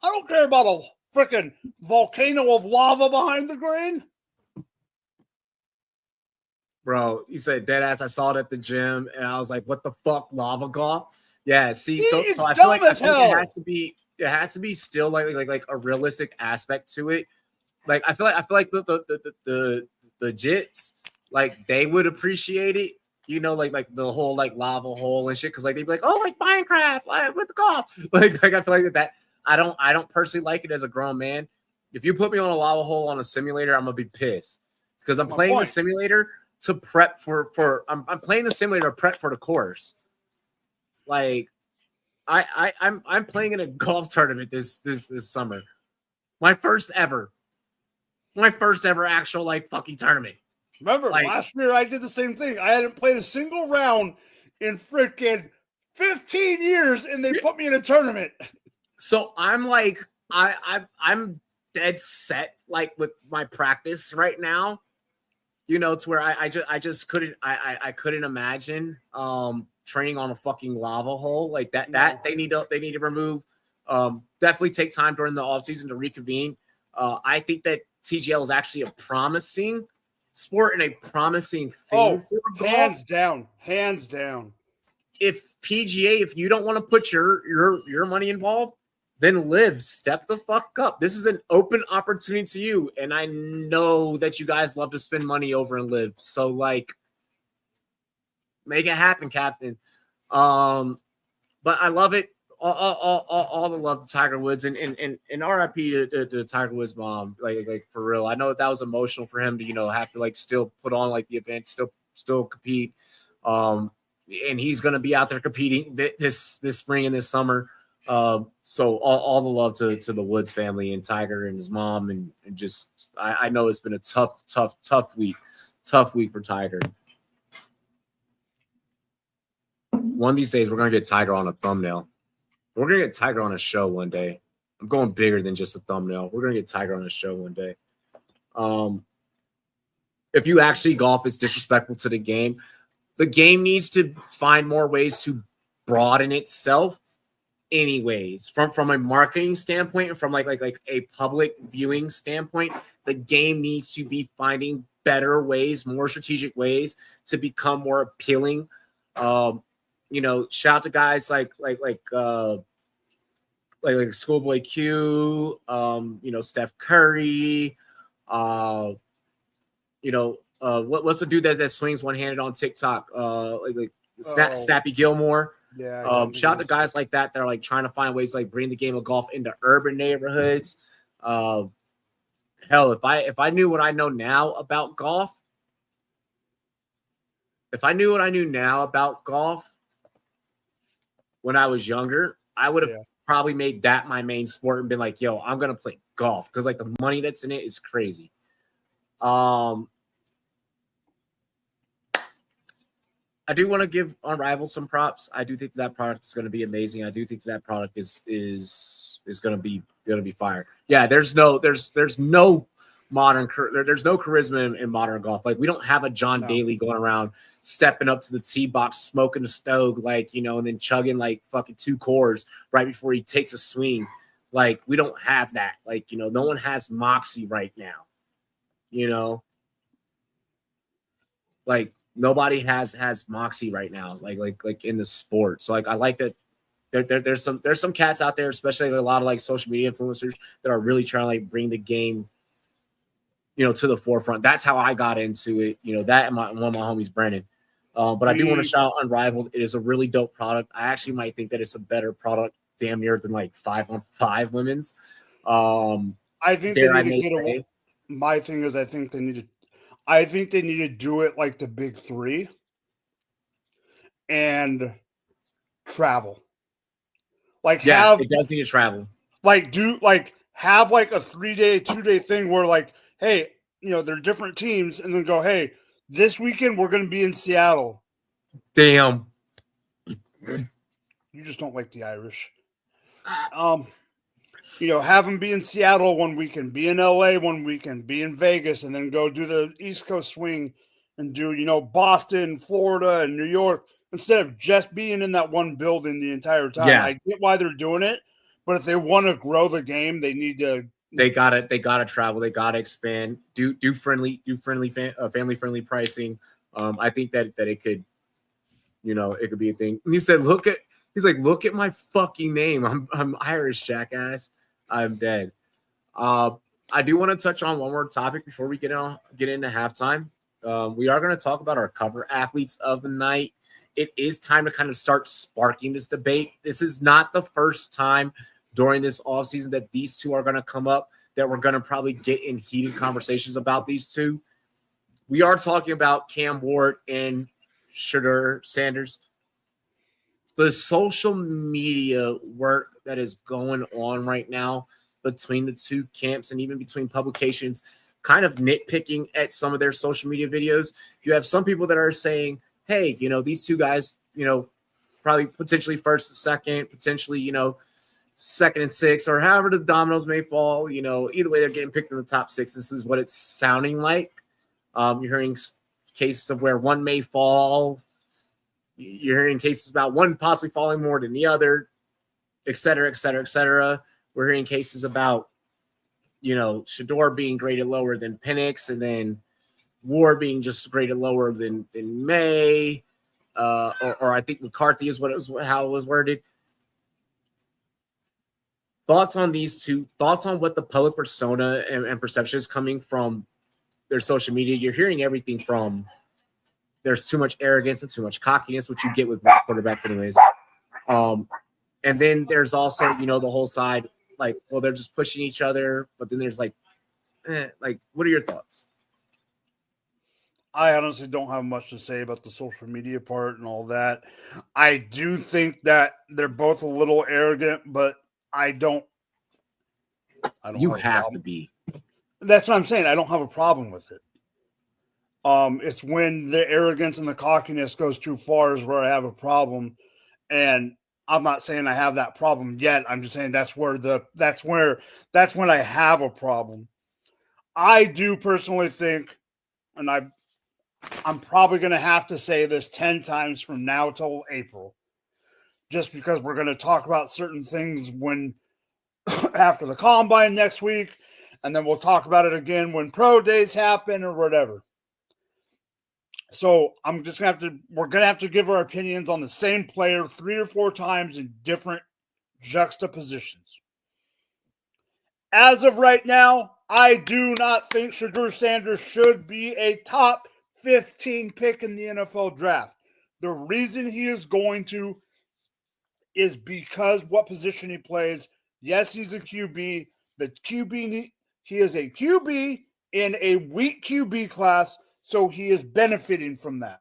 don't care about a freaking volcano of lava behind the green. Bro, you said dead ass. I saw it at the gym and I was like, what the fuck, lava golf? Yeah, see, so I feel like it has to be still like a realistic aspect to it. I feel like the jits, they would appreciate it, the whole lava hole and shit, because they'd be like, oh, Minecraft, with the golf. I feel like that. I don't personally like it as a grown man. If you put me on a lava hole on a simulator, I'm gonna be pissed because I'm playing the simulator to prep I'm playing the simulator to prep for the course. I'm playing in a golf tournament this summer. My first ever actual fucking tournament. Remember last year I did the same thing. I hadn't played a single round in freaking 15 years, and they put me in a tournament. So I'm I'm dead set with my practice right now, to where I just couldn't I couldn't imagine training on a fucking lava hole like that. That they need to remove. Definitely take time during the offseason to reconvene. I think that TGL is actually a promising sport and a promising thing for golf. Hands down. If PGA, if you don't want to put your money involved, then step the fuck up. This is an open opportunity to you. And I know that you guys love to spend money over and live. So make it happen, Captain. But I love it. All the love to Tiger Woods and RIP to Tiger Woods' mom. For real. I know that was emotional for him to, have to still put on the event, still compete. And he's going to be out there competing this spring and this summer. So all the love to the Woods family and Tiger and his mom, and just I know it's been a tough week for Tiger. One of these days we're gonna get Tiger on a thumbnail. We're gonna get Tiger on a show one day. I'm going bigger than just a thumbnail. We're gonna get Tiger on a show one day. If you actually golf, it's disrespectful to the game. The game needs to find more ways to broaden itself. Anyways, from a marketing standpoint and from like a public viewing standpoint, the game needs to be finding better ways, more strategic ways to become more appealing. Shout out to guys like like Schoolboy Q, Steph Curry, what's the dude that swings one handed on TikTok? Snappy Gilmore. Yeah. Shout out to guys like that are like trying to find ways to like bring the game of golf into urban neighborhoods. Hell, if I knew what I know now about golf, when I was younger, I would have probably made that my main sport and been like, yo, I'm gonna play golf because like the money that's in it is crazy. I do want to give Unrivaled some props. I do think that product is going to be amazing. I do think that product is going to be fire. Yeah, there's no modern, there's no charisma in modern golf. Like we don't have a John Daly going around stepping up to the tee box, smoking a stove, and then chugging like fucking 2 cores right before he takes a swing. Like we don't have that. Like, no one has moxie right now. Like nobody has moxie right now, like in the sport. So like I like that there's some cats out there, especially a lot of like social media influencers that are really trying to like bring the game, to the forefront. That's how I got into it. That and one of my homies, Brennan. But I do want to shout out Unrivaled. It is a really dope product. I actually might think that it's a better product damn near than like 5-on-5 women's. I think they need to get away. My thing is I think they need to do it like the big 3 and travel. Like it does need to travel. Like have like a 3-day, 2-day thing where like, hey, they're different teams, and then go, hey, this weekend we're going to be in Seattle. Damn. You just don't like the Irish. Have them be in Seattle one weekend, be in LA one weekend, be in Vegas, and then go do the East Coast swing and do, Boston, Florida, and New York, instead of just being in that one building the entire time. Yeah. I get why they're doing it, but if they want to grow the game, they need to. They gotta travel. They gotta expand. Do family friendly pricing. I think that it could, it could be a thing. And he said, look at my fucking name. I'm Irish, jackass. I'm dead. I do want to touch on one more topic before we get into halftime. We are going to talk about our cover athletes of the night. It is time to kind of start sparking this debate. This is not the first time during this offseason that these two are going to come up, that we're going to probably get in heated conversations about these two. We are talking about Cam Ward and Shedeur Sanders. The social media work that is going on right now between the two camps and even between publications, kind of nitpicking at some of their social media videos. You have some people that are saying, hey, these two guys, probably potentially first and second, potentially, second and 6, or however the dominoes may fall, either way they're getting picked in the top 6. This is what it's sounding like. You're hearing cases of where one may fall. You're hearing cases about one possibly falling more than the other, et cetera, et cetera, et cetera. We're hearing cases about, Shedeur being graded lower than Penix, and then Ward being just graded lower than May, or I think McCarthy is how it was worded. Thoughts on these two? Thoughts on what the public persona and perception is coming from their social media? You're hearing everything from there's too much arrogance and too much cockiness, which you get with quarterbacks anyways. And then there's also, the whole side, like, well, they're just pushing each other. But then there's like, what are your thoughts? I honestly don't have much to say about the social media part and all that. I do think that they're both a little arrogant, but I don't you have to be. That's what I'm saying. I don't have a problem with it. It's when the arrogance and the cockiness goes too far is where I have a problem. And I'm not saying I have that problem yet. I'm just saying that's when I have a problem. I do personally think, and I'm probably going to have to say this 10 times from now till April, just because we're going to talk about certain things when after the combine next week, and then we'll talk about it again when pro days happen or whatever. So we're going to have to give our opinions on the same player 3 or 4 times in different juxtapositions. As of right now, I do not think Shedeur Sanders should be a top 15 pick in the NFL draft. The reason he is going to is because what position he plays. Yes, he's a QB, but he is a QB in a weak QB class, so he is benefiting from that.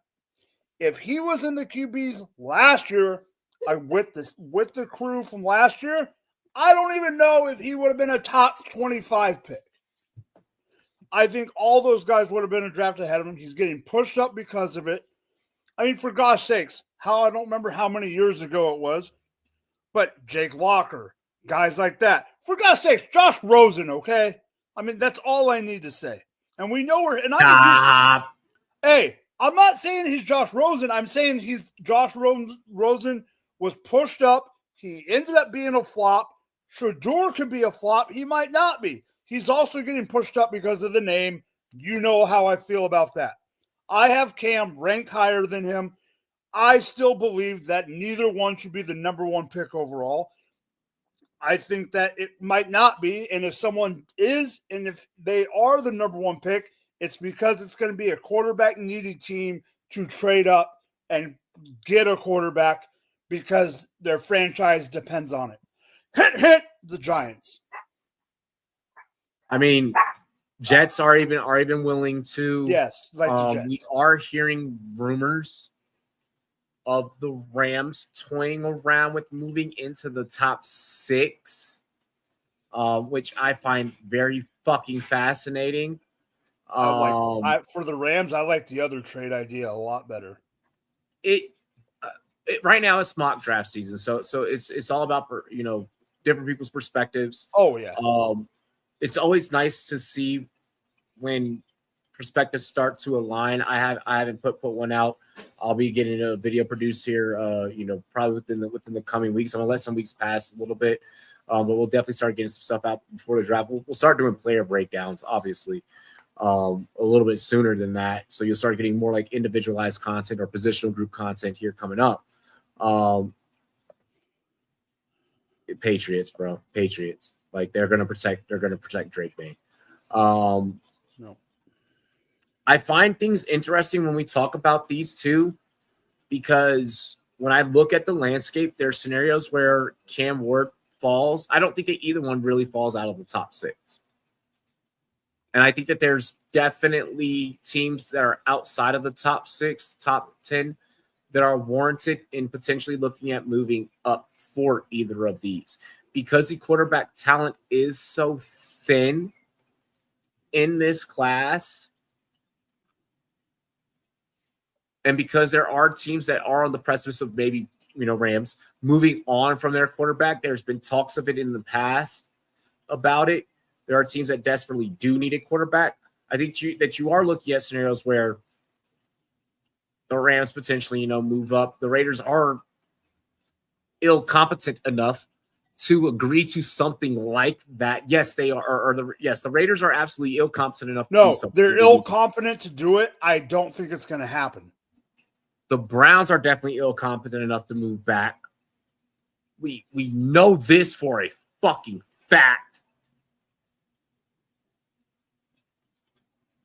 If he was in the QBs last year, with the crew from last year, I don't even know if he would have been a top 25 pick. I think all those guys would have been a draft ahead of him. He's getting pushed up because of it. I mean, for gosh sakes, I don't remember how many years ago it was, but Jake Locker, guys like that. For gosh sakes, Josh Rosen, okay? I mean, that's all I need to say. And we know where. And hey, I'm not saying he's Josh Rosen. I'm saying he's Josh Rosen was pushed up. He ended up being a flop. Shedeur could be a flop. He might not be. He's also getting pushed up because of the name. You know how I feel about that. I have Cam ranked higher than him. I still believe that neither one should be the number one pick overall. I think that it might not be. And if someone is, and if they are the number one pick, it's because it's going to be a quarterback-needy team to trade up and get a quarterback because their franchise depends on it. Hint, the Giants. I mean, Jets are even willing to. Yes, like the Jets. We are hearing rumors of the Rams toying around with moving into the top 6, which I find very fucking fascinating. For the Rams, I like the other trade idea a lot better. Right now it's mock draft season, so it's all about different people's perspectives. Oh yeah. It's always nice to see when perspectives start to align. I haven't put one out. I'll be getting a video produced here, probably within the coming weeks. I'm gonna let some weeks pass a little bit, but we'll definitely start getting some stuff out before the draft. We'll start doing player breakdowns, obviously, a little bit sooner than that. So you'll start getting more like individualized content or positional group content here coming up. Patriots, bro. Patriots. Like they're gonna protect Drake May. No. I find things interesting when we talk about these two, because when I look at the landscape, there are scenarios where Cam Ward falls. I don't think that either one really falls out of the top 6. And I think that there's definitely teams that are outside of the top 6, top 10 that are warranted in potentially looking at moving up for either of these, because the quarterback talent is so thin in this class. And because there are teams that are on the precipice of maybe, Rams moving on from their quarterback, there's been talks of it in the past about it. There are teams that desperately do need a quarterback. I think that you are looking at scenarios where the Rams potentially, move up. The Raiders are ill-competent enough to agree to something like that. Yes, they are. The Raiders are absolutely ill-competent enough. No, they're ill-competent to do it. I don't think it's going to happen. The Browns are definitely ill-competent enough to move back. We know this for a fucking fact.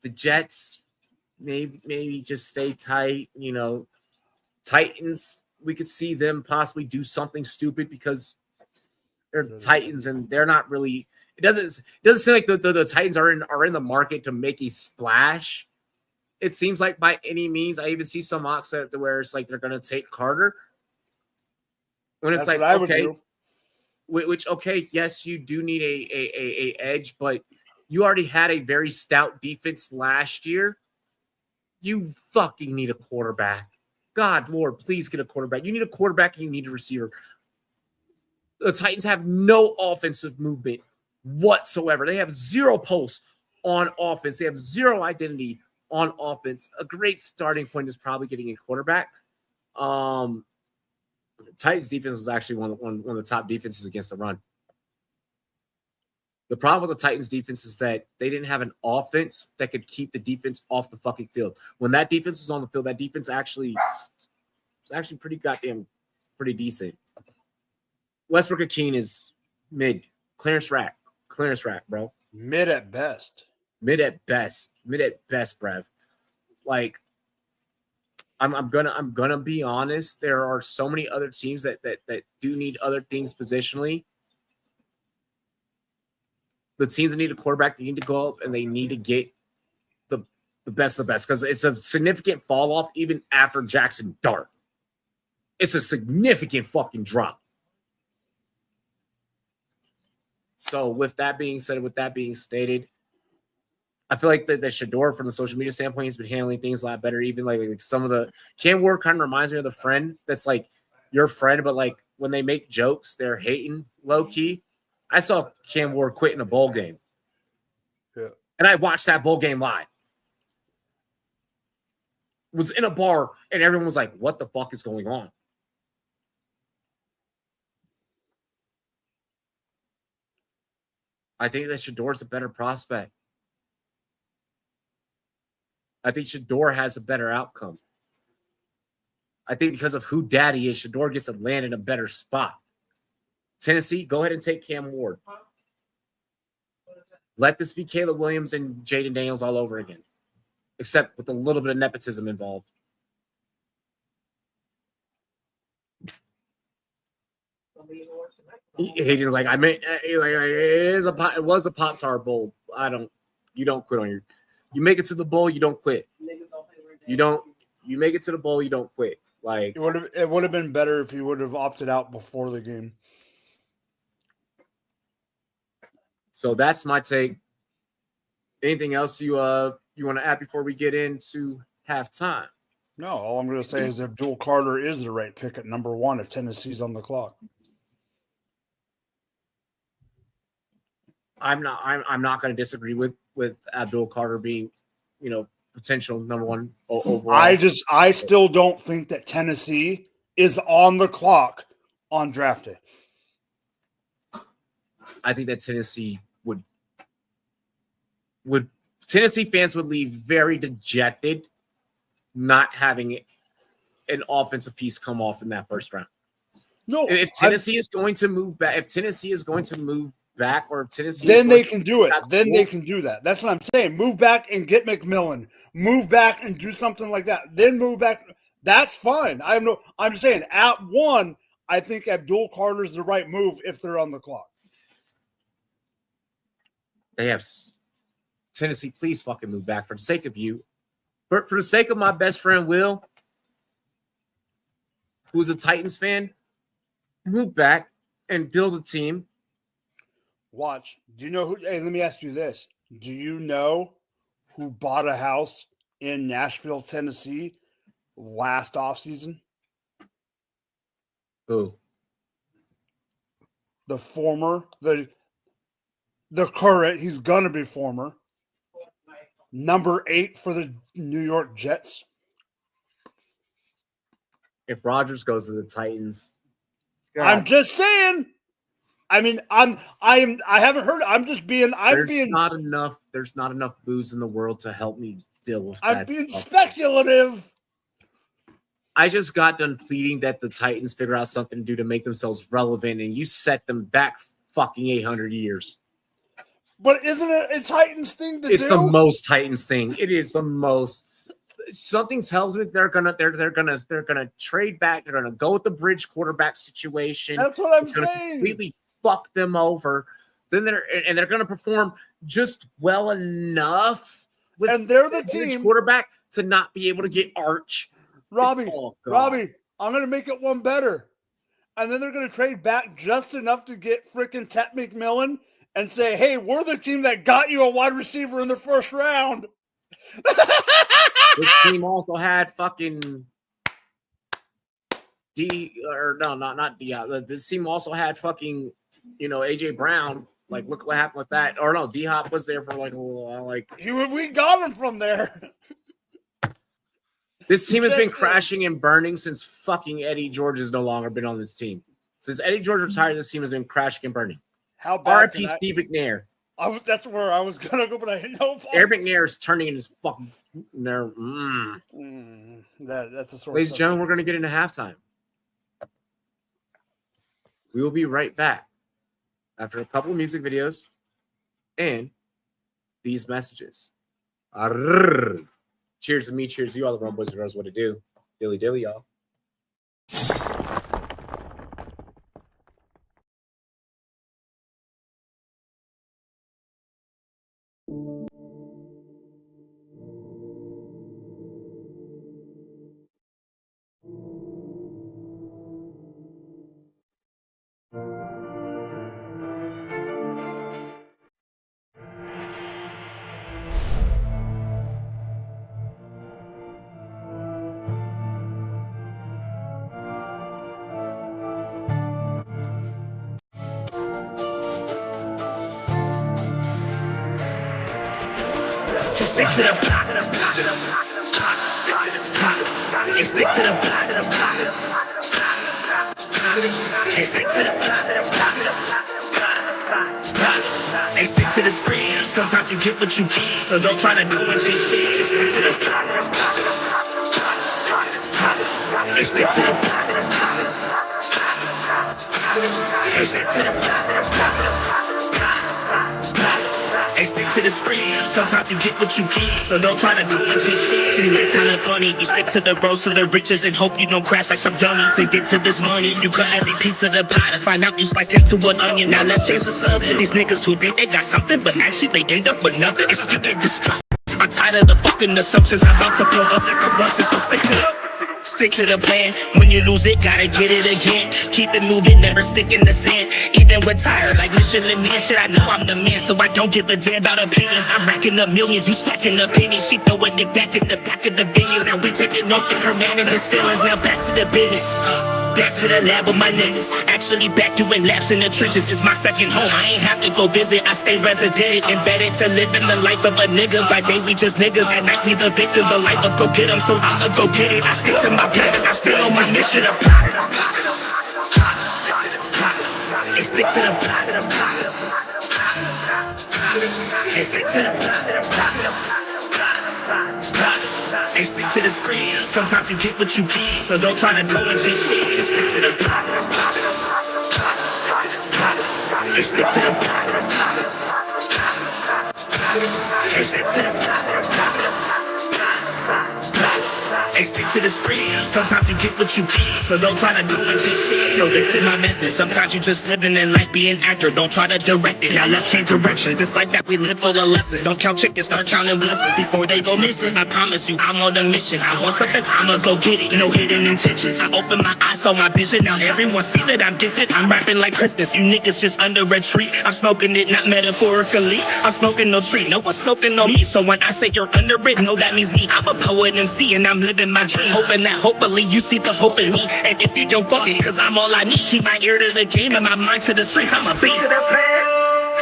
The Jets maybe just stay tight. Titans, we could see them possibly do something stupid because they're the Titans and they're not really. It doesn't seem like the Titans are in the market to make a splash. It seems like by any means. I even see some mocks where it's like they're going to take Carter. When it's That's like, what okay, which yes, you do need a edge, but you already had a very stout defense last year. You fucking need a quarterback. God, Lord, please get a quarterback. You need a quarterback and you need a receiver. The Titans have no offensive movement whatsoever. They have 0 posts on offense. They have 0 identity on offense. A great starting point is probably getting a quarterback. The Titans defense was actually one of the top defenses against the run. The problem with the Titans defense is that they didn't have an offense that could keep the defense off the fucking field. When that defense was on the field, that defense actually was pretty decent. Westbrook-Akeen is mid. Clarence Rack, bro. Mid at best. Mid at best, Brev. Like, I'm gonna be honest. There are so many other teams that do need other things positionally. The teams that need a quarterback, they need to go up and they need to get the best of the best, because it's a significant fall off even after Jackson Dart. It's a significant fucking drop. So with that being said, with that being stated, I feel like that Shador, from the social media standpoint, has been handling things a lot better. Even like some of the Cam Ward kind of reminds me of the friend that's like your friend, but like when they make jokes, they're hating low key. I saw Cam Ward quit in a bowl game. Yeah. And I watched that bowl game live. Was in a bar and everyone was like, what the fuck is going on? I think that Shador's a better prospect. I think Shador has a better outcome. I think because of who daddy is, Shador gets to land in a better spot. Tennessee, go ahead and take Cam Ward. Let this be Caleb Williams and Jaden Daniels all over again, except with a little bit of nepotism involved. He was like, I mean, it was a Pop-Tart bowl. You don't quit on you make it to the bowl, you don't quit. You make it to the bowl, you don't quit. Like, it would have been better if you would have opted out before the game. So that's my take. Anything else you want to add before we get into halftime? No, all I'm going to say is Abdul Carter is the right pick at number 1 if Tennessee's on the clock. I'm not going to disagree with Abdul Carter being, potential number 1 overall. I still don't think that Tennessee is on the clock on draft day. I think that Tennessee Tennessee fans would leave very dejected not having an offensive piece come off in that first round. No, if Tennessee is going to move back, or if Tennessee then they can do it. Then they can do that. That's what I'm saying. Move back and get McMillan. Move back and do something like that. Then move back. That's fine. I'm saying at 1, I think Abdul Carter's the right move if they're on the clock. They have Tennessee. Please fucking move back for the sake of you. For the sake of my best friend Will, who's a Titans fan, move back and build a team. Watch. Do you know who? Hey, let me ask you this. Do you know who bought a house in Nashville, Tennessee last offseason? Who? The current, he's going to be former, number 8 for the New York Jets. If Rodgers goes to the Titans, God. I'm just saying. I mean, I haven't heard. There's not enough booze in the world to help me deal with that. I'm being speculative. I just got done pleading that the Titans figure out something to do to make themselves relevant, and you set them back fucking 800 years. But isn't it a Titans thing to do? It's the most Titans thing. It is the most. Something tells me they're gonna trade back. They're gonna go with the bridge quarterback situation. That's what I'm it's gonna saying. Completely fuck them over. Then they're gonna perform just well enough with and they're the bridge team quarterback to not be able to get Arch. Robbie, I'm gonna make it one better. And then they're gonna trade back just enough to get freaking Tet McMillan and say, hey, we're the team that got you a wide receiver in the first round. This team also had fucking this team also had fucking, AJ Brown. Like, look what happened with that. Or no, D-Hop was there for like a little while. Like, we got him from there. This team has been crashing and burning since fucking Eddie George has no longer been on this team. Since Eddie George retired, this team has been crashing and burning. How bad? RIP Steve McNair. That's where I was gonna go, but I didn't know. Eric McNair is turning in his fucking nerve. That's a source. Ladies and gentlemen, we're gonna get into halftime. We will be right back after a couple of music videos and these messages. Arrrr. Cheers to me, cheers to you, all the Rumboyz and girls. What to do? Dilly dilly, y'all. Just stick to the plot. Just stick to the plot. Just stick to the plot. They stick to the screen. Sometimes you get what you get, so don't try to do what you shit. Just stick to the plot. They stick to the plot. They stick to the plot. They stick to the screen. Sometimes you get what you get, so don't try to do what you shit. See, it's kinda funny. You stick to the road to the riches and hope you don't crash like some dummy. To get to this money, you cut every piece of the pie to find out you sliced into an onion. Now let's change the subject. These niggas who think they got something, but actually they end up with nothing. It's stupid disgusting. I'm tired of the fucking assumptions. I'm about to blow up like a russet, so stick to the plan. When you lose it, gotta get it again. Keep it moving, never stick in the sand. Even when tired, like Michelin man, shit, I know I'm the man, so I don't give a damn about opinions. I'm racking up millions, you stacking up pennies. She throwing it back in the back of the venue. Now we taking off her man and his feelings. Now back to the business. Back to the lab with my niggas. Actually back doing laps in the trenches. It's my second home, I ain't have to go visit. I stay resident, embedded to living the life of a nigga. By day we just niggas, at night we the victim. The life of go get 'em, so I'ma go get it. I stick to my plan and I still on my mission. They stick to the plot. They stick to the plot. They stick to the screen. Sometimes you get what you get, so don't try to do what you shit. Just stick to the plot. They stick to the plot. They stick to the plot. They stick to the screen. Sometimes you get what you get, so don't try to do what you shit. So this is my message. Sometimes you just living in life, be an actor. Don't try to direct it. Now let's change direction. Just like that, we live for the lesson. Don't count chickens, start counting blessings before they go missing. I promise you, I'm on a mission. I want something, I'ma go get it. No hidden intentions. I open my eyes, saw my vision. Now everyone see that I'm gifted. I'm rapping like Christmas. You niggas just under a tree. I'm smoking it, not metaphorically. I'm smoking no tree. No one's smoking on me. So when I say you're under it, no, that means me. I'm a poet MC and I'm living my dream. Hoping that hopefully you see the hope in me. And if you don't, fuck it, cause I'm all I need. Keep my ear to the game and my mind to the streets. I'm a beast.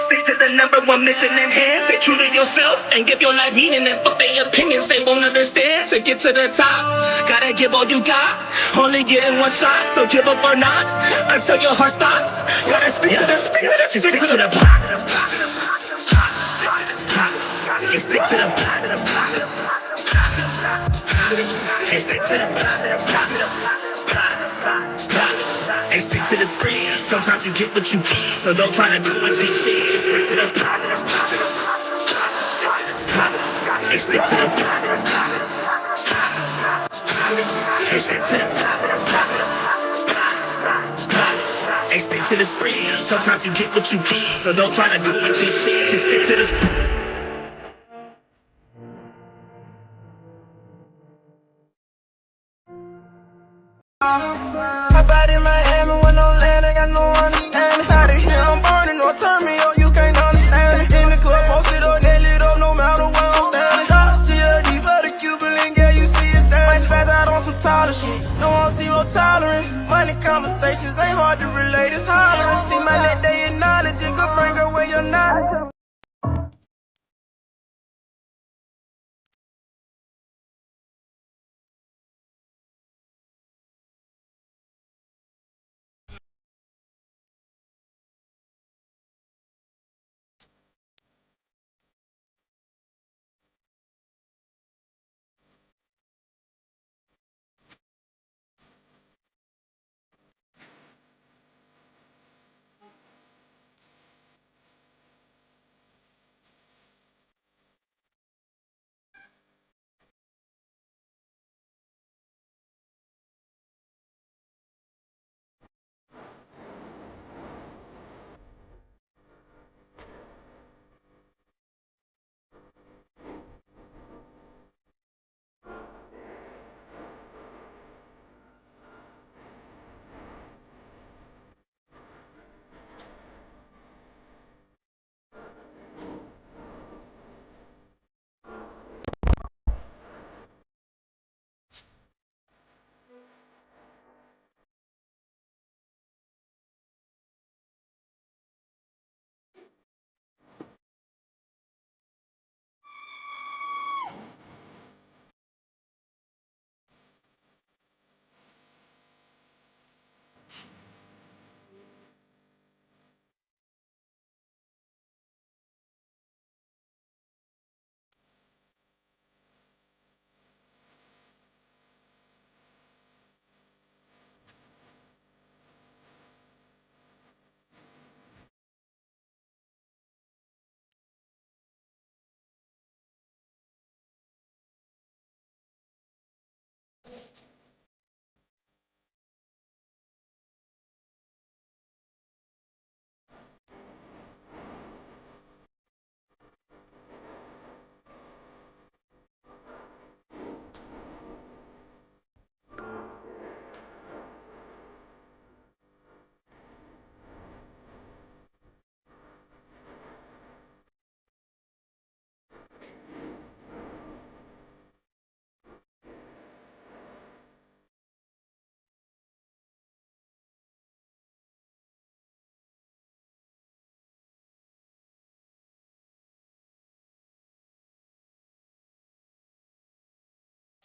Stick to the number one mission in hand. Stay true to yourself and give your life meaning. And fuck their opinions, they won't understand. To get to the top, gotta give all you got. Only getting one shot, so give up or not until your heart stops. Gotta stick to the stick to the plot. Just stick to the plot. They stick to the plot. They stick to the screen. Sometimes you get what you get, so don't try to do what you shit. Just stick to the plot. They stick to the plot. They stick to the plot. They stick to the screen. Sometimes you get what you get, so don't try to do what you shit. Just stick to the screen. I bought in Miami with no land, I got no understanding. How to hear I'm burning, or turn me up, you can't understand it. In the club, posted up, they lit up, no matter where I'm standing. Drop GLD for the Cuban link, yeah, you see it there. Might spaz out on some taller shit, no on zero tolerance. Money conversations ain't hard to relate, it's hollering. See my net, they acknowledge it, good friend, girl, where you're not.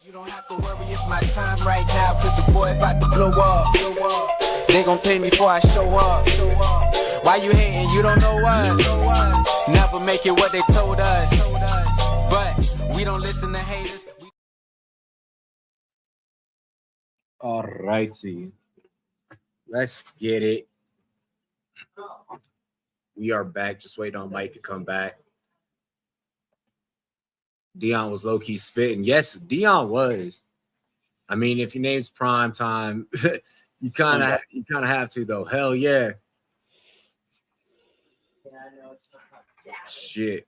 You don't have to worry, it's my time right now, cause the boy about to blow up. They gon' pay me before I show up. Why you hating? You don't know us. Never make it what they told us. But we don't listen to haters. All righty. Let's get it. We are back. Just waiting on Mike to come back. Dion was low-key spitting. Yes, Dion was. I mean, if your name's Prime Time, you kind of have to, though. Hell yeah. Shit.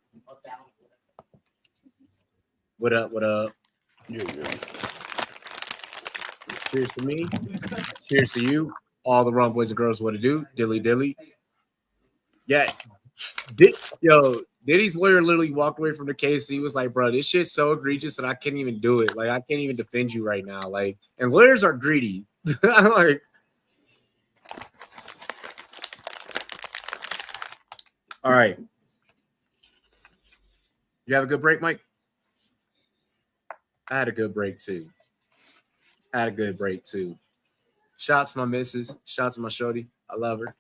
What up? What up? Yeah. Cheers to me. Cheers to you. All the wrong boys and girls, what to do? Dilly dilly. Yeah. Diddy's lawyer literally walked away from the case. He was like, bro, this shit's so egregious that I can't even do it. Like, I can't even defend you right now. Like, and lawyers are greedy. I'm like, all right. You have a good break, Mike? I had a good break, too. Shout to my missus. Shout to my shorty. I love her.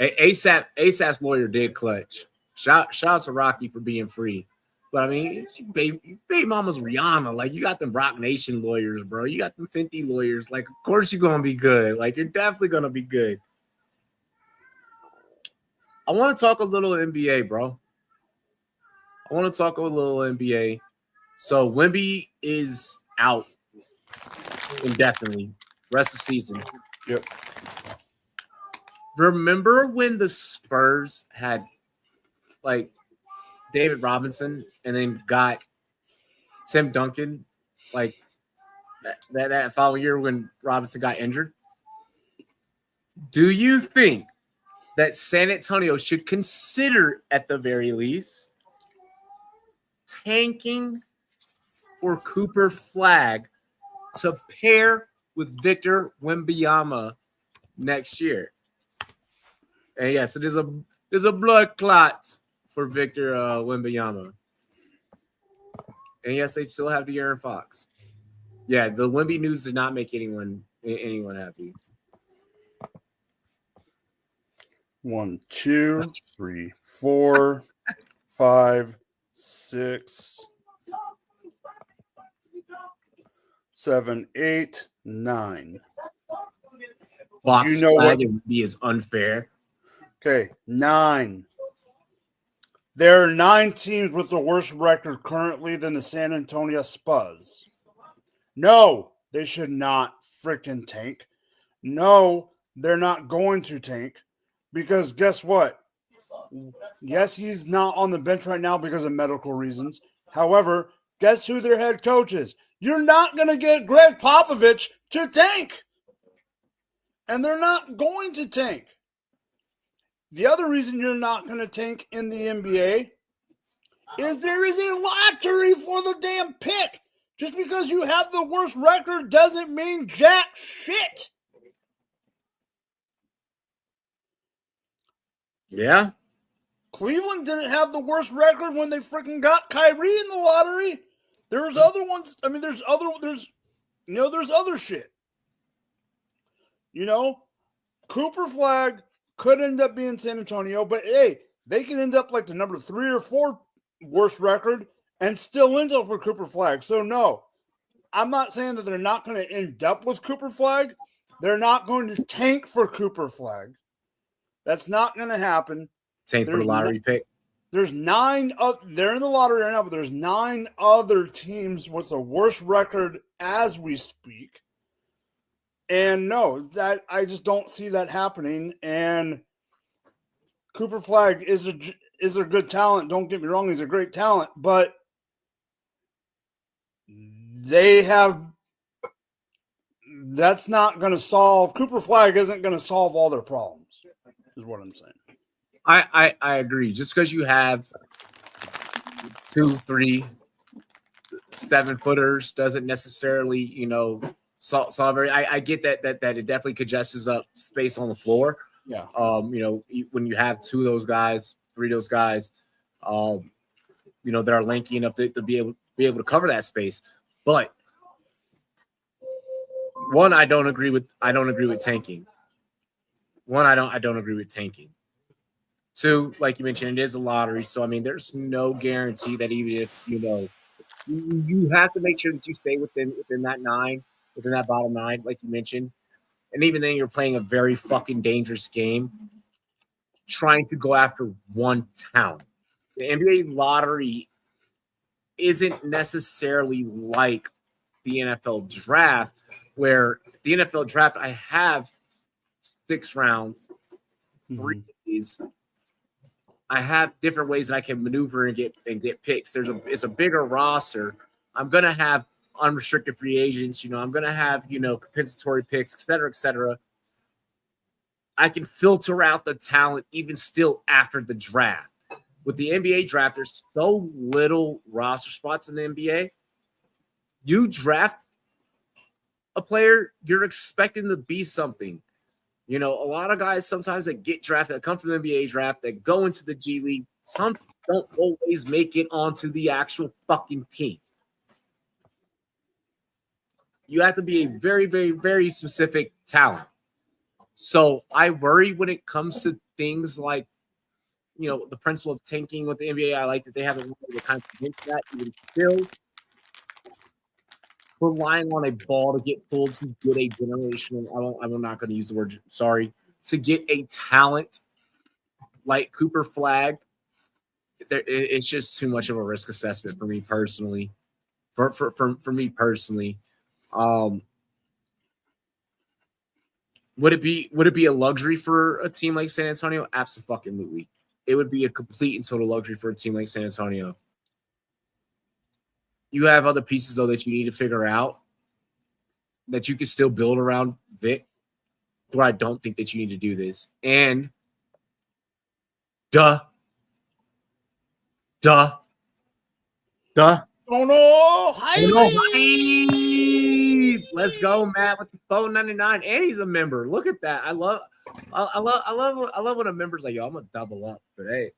ASAP's lawyer did clutch. Shout to Rocky for being free. But I mean, it's baby mama's Rihanna. Like, you got them Rock Nation lawyers, bro. You got them Fenty lawyers. Like, of course you're gonna be good. Like, you're definitely gonna be good. I want to talk a little NBA, bro. So Wemby is out indefinitely. Rest of season. Yep. Remember when the Spurs had like David Robinson and then got Tim Duncan like that following year when Robinson got injured? Do you think that San Antonio should consider at the very least tanking for Cooper Flagg to pair with Victor Wembanyama next year? And yes, it is a blood clot for Victor Wembanyama. And yes, they still have De'Aaron Fox. Yeah, the Wemby news did not make anyone happy. 1, 2, 3, 4, 5, 6, 7, 8, 9. Fox You know what? Flagg is unfair. Okay, 9. There are 9 teams with the worse record currently than the San Antonio Spurs. No, they should not freaking tank. No, they're not going to tank because guess what? Yes, he's not on the bench right now because of medical reasons. However, guess who their head coach is? You're not going to get Greg Popovich to tank. And they're not going to tank. The other reason you're not going to tank in the NBA is there is a lottery for the damn pick. Just because you have the worst record doesn't mean jack shit. Yeah. Cleveland didn't have the worst record when they freaking got Kyrie in the lottery. There's other ones. I mean, there's other shit. You know, Cooper Flagg could end up being San Antonio, but hey, they can end up like the number 3 or 4 worst record and still end up with Cooper Flagg. So no, I'm not saying that they're not going to end up with Cooper Flagg. They're not going to tank for Cooper Flagg. That's not going to happen. Tank for the lottery pick. There's 9 they're in the lottery right now, but there's 9 other teams with a worse record as we speak. And no, that I just don't see that happening. And Cooper Flagg is a good talent. Don't get me wrong, he's a great talent, but that's not going to solve. Cooper Flagg isn't going to solve all their problems, is what I'm saying. I agree. Just because you have 2, 3, 7-footers doesn't necessarily, solve very. I get that it definitely congests up space on the floor. Yeah. When you have 2 of those guys, 3 of those guys, that are lanky enough to be able to cover that space. But one, I don't agree with tanking. I don't agree with tanking. Two, like you mentioned, it is a lottery. So I mean, there's no guarantee that even if you have to make sure that you stay within that bottom 9, like you mentioned. And even then, you're playing a very fucking dangerous game, trying to go after one talent. The NBA lottery isn't necessarily like the NFL draft, where the NFL draft, I have 6 rounds, 3 days. I have different ways that I can maneuver and get picks. It's a bigger roster. I'm gonna have unrestricted free agents. I'm gonna have compensatory picks, et cetera, et cetera. I can filter out the talent even still after the draft. With the NBA draft, there's so little roster spots in the NBA. You draft a player, you're expecting to be something. A lot of guys sometimes that get drafted, that come from the NBA draft, that go into the G League, some don't always make it onto the actual fucking team. You have to be a very, very, very specific talent. So I worry when it comes to things like, the principle of tanking with the NBA. I like that they haven't really kind of convinced that, even still relying on a ball to get pulled to get a generational. I'm not going to use the word sorry, to get a talent like Cooper Flag. It's just too much of a risk assessment for me personally. For me personally, would it be a luxury for a team like San Antonio? Absolutely. It would be a complete and total luxury for a team like San Antonio. You have other pieces, though, that you need to figure out that you can still build around Vic, where I don't think that you need to do this. And Oh no! Let's go, Matt, with the $4.99, and he's a member. Look at that. I love when a member's like, yo, I'm gonna double up today.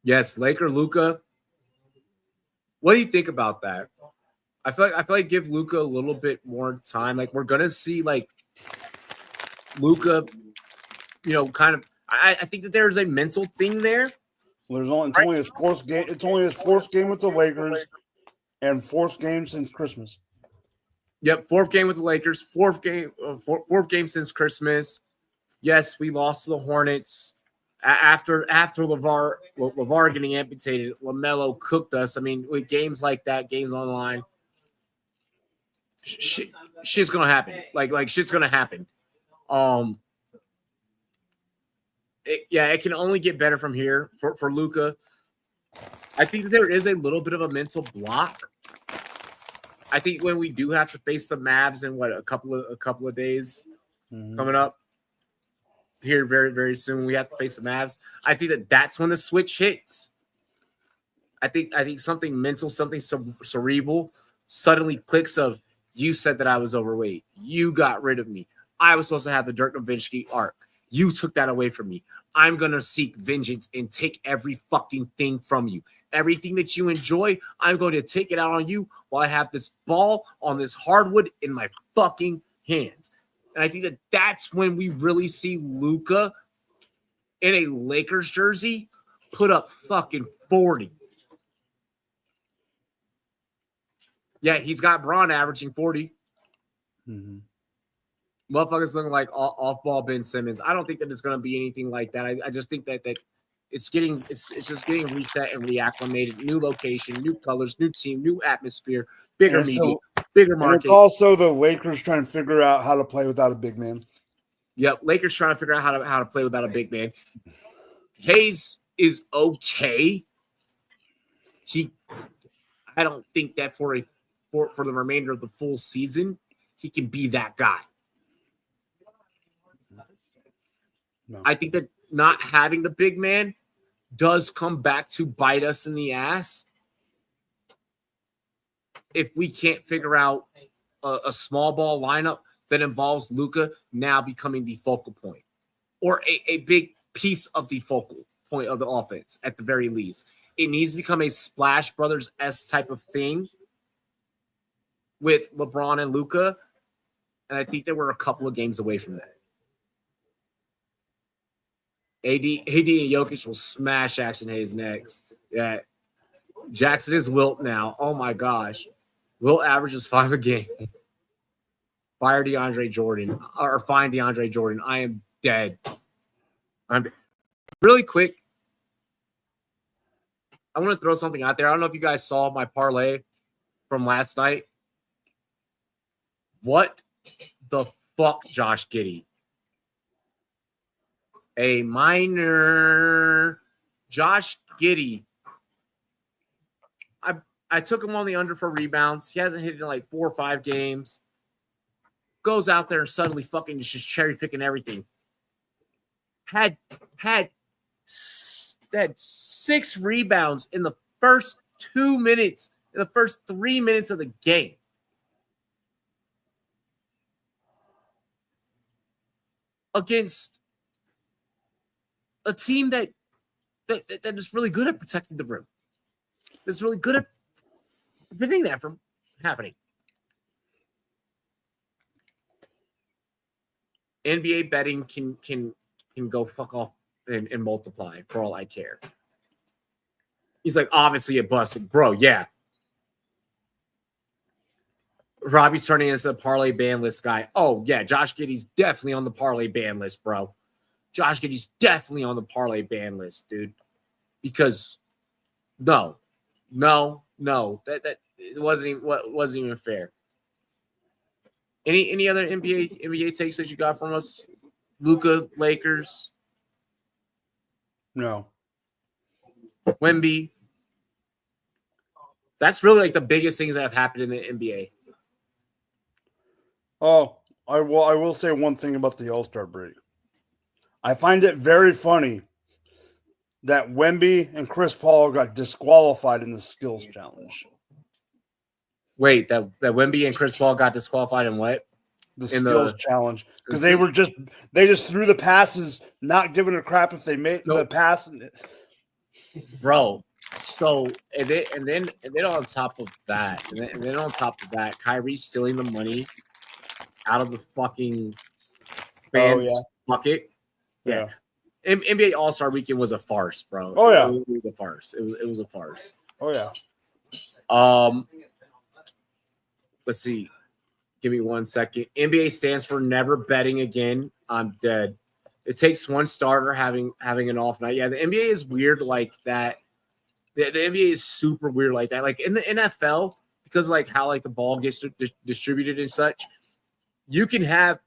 Yes, Laker Luka. What do you think about that? I feel like give Luka a little bit more time. Like, we're gonna see like Luka, kind of. I think that there's a mental thing there. Well, it's only his fourth game. It's only his fourth game with the Lakers, and fourth game since Christmas. Yep, fourth game with the Lakers. Fourth game since Christmas. Yes, we lost to the Hornets after LeVar getting amputated. LaMelo cooked us. I mean, with games like that, games on the line, shit's gonna happen. Like shit's gonna happen. It can only get better from here for Luka. I think there is a little bit of a mental block. I think when we do have to face the Mavs in a couple of days coming up here very, very soon, we have to face the Mavs. I think that's when the switch hits. I think something mental, something cerebral suddenly clicks of, you said that I was overweight. You got rid of me. I was supposed to have the Dirk Nowitzki arc. You took that away from me. I'm going to seek vengeance and take every fucking thing from you. Everything that you enjoy, I'm going to take it out on you while I have this ball on this hardwood in my fucking hands. And I think that's when we really see Luka in a Lakers jersey put up fucking 40. Yeah, he's got Braun averaging 40. Mm-hmm. Motherfuckers looking like off-ball Ben Simmons. I don't think that it's going to be anything like that. I just think that it's just getting reset and reacclimated. New location, new colors, new team, new atmosphere, bigger media, bigger market. And it's also the Lakers trying to figure out how to play without a big man. Yep, Lakers trying to figure out how to play without a big man. Hayes is okay. I don't think that for the remainder of the full season, he can be that guy. No. I think that not having the big man does come back to bite us in the ass if we can't figure out a small ball lineup that involves Luka now becoming the focal point, or a big piece of the focal point of the offense at the very least. It needs to become a Splash Brothers-esque type of thing with LeBron and Luka, and I think they were a couple of games away from that. AD and Jokic will smash Action Hayes next. Yeah, Jackson is Wilt now. Oh my gosh, Wilt averages 5 a game. Fire DeAndre Jordan or find DeAndre Jordan. I am dead. I'm really quick. I want to throw something out there. I don't know if you guys saw my parlay from last night. What the fuck, Josh Giddey? A minor Josh Giddey. I took him on the under for rebounds. He hasn't hit it in like 4 or 5 games. Goes out there and suddenly fucking just cherry picking everything. Had 6 rebounds in the first 2 minutes, in the first 3 minutes of the game. Against a team that is really good at protecting the rim. That's really good at preventing that from happening. NBA betting can go fuck off and multiply for all I care. He's like, obviously it busted. Bro, yeah. Robbie's turning into the parlay ban list guy. Oh, yeah, Josh Giddey's definitely on the parlay ban list, bro. Josh Giddey's definitely on the parlay ban list, dude. Because no. That it wasn't even fair. Any other NBA takes that you got from us? Luka, Lakers. No. Wemby. That's really like the biggest things that have happened in the NBA. Oh, I will say one thing about the All-Star break. I find it very funny that Wemby and Chris Paul got disqualified in the skills challenge. Wait, that Wemby and Chris Paul got disqualified in what? The skills challenge. Because they just threw the passes, not giving a crap if they made the pass. Bro. So and then on top of that, Kyrie stealing the money out of the fucking fans bucket. Yeah. NBA All-Star Weekend was a farce, bro. Oh yeah. It was a farce. It was a farce. Oh yeah. Let's see. Give me 1 second. NBA stands for never betting again. I'm dead. It takes one starter having an off night. Yeah, the NBA is weird like that. The NBA is super weird like that. Like in the NFL, because like how like the ball gets distributed and such, you can have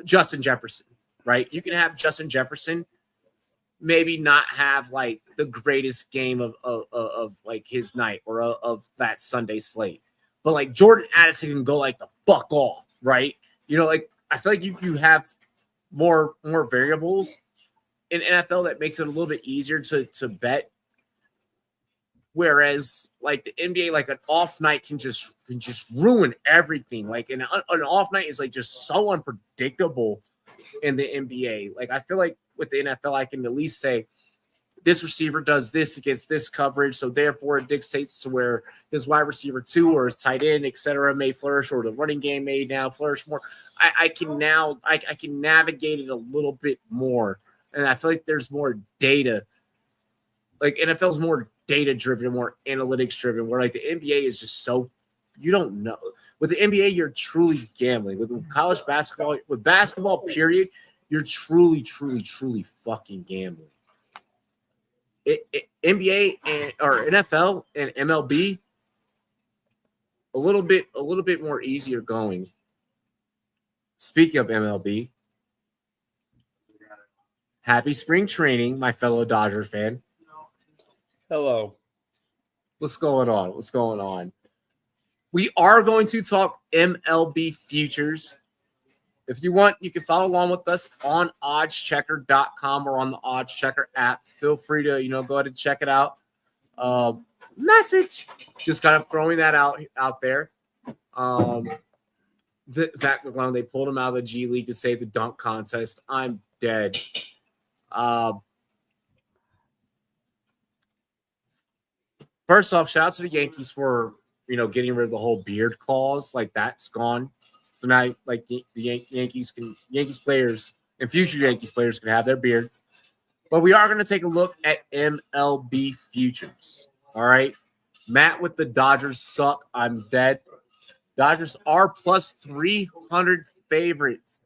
Justin Jefferson, right? You can have Justin Jefferson maybe not have like the greatest game of like his night or of that Sunday slate. But like Jordan Addison can go like the fuck off, right? You know, like I feel like you have more variables in NFL that makes it a little bit easier to bet. Whereas like the NBA, like an off night can just ruin everything. Like an off night is like just so unpredictable in the NBA. Like I feel like with the NFL, I can at least say this receiver does this against this coverage, so therefore it dictates to where his wide receiver 2 or his tight end, etc., may flourish, or the running game may now flourish more. I can navigate it a little bit more, and I feel like there's more data. Like NFL's more data driven, more analytics driven, where like the NBA is just so you don't know. With the NBA, you're truly gambling. With college basketball, with basketball, period, you're truly fucking gambling. NBA or NFL and MLB, a little bit more easier going. Speaking of MLB, happy spring training, my fellow Dodger fan. Hello. What's going on? We are going to talk MLB futures. If you want, you can follow along with us on oddschecker.com or on the oddschecker app. Feel free to, go ahead and check it out. Message. Just kind of throwing that out there. That when they pulled him out of the G League to save the dunk contest, I'm dead. First off, shout out to the Yankees for getting rid of the whole beard clause. Like that's gone. So now, like the Yankees players and future Yankees players can have their beards. But we are going to take a look at MLB futures. All right, Matt with the Dodgers suck. I'm dead. Dodgers are plus 300 favorites,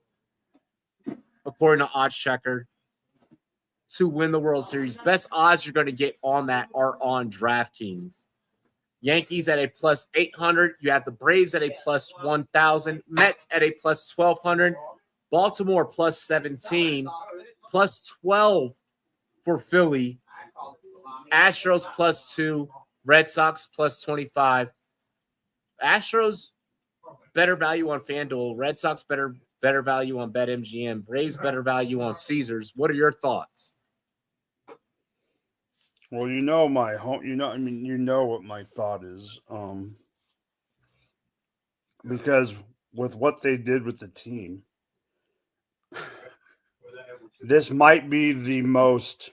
according to Odds Checker, to win the World Series. Best odds you're going to get on that are on DraftKings. Yankees at a plus 800. You have the Braves at a plus 1,000. Mets at a plus 1,200. Baltimore plus 17. Plus 12 for Philly. Astros plus 2. Red Sox plus 25. Astros better value on FanDuel. Red Sox better value on BetMGM. Braves better value on Caesars. What are your thoughts? Well, what my thought is. Because with what they did with the team, this might be the most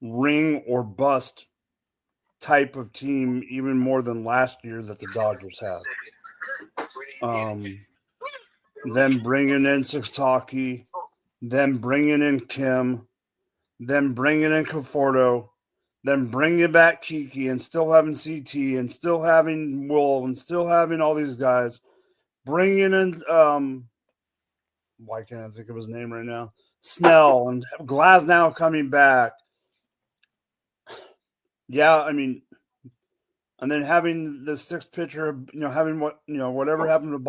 ring or bust type of team, even more than last year that the Dodgers have. Them bringing in Sixtaki, them bringing in Kim, them bringing in Conforto, them bringing back Kiki, and still having CT, and still having Will, and still having all these guys, bringing in why can't I think of his name right now? Snell, and Glasnow coming back. Yeah, I mean, and then having the sixth pitcher, having whatever happened with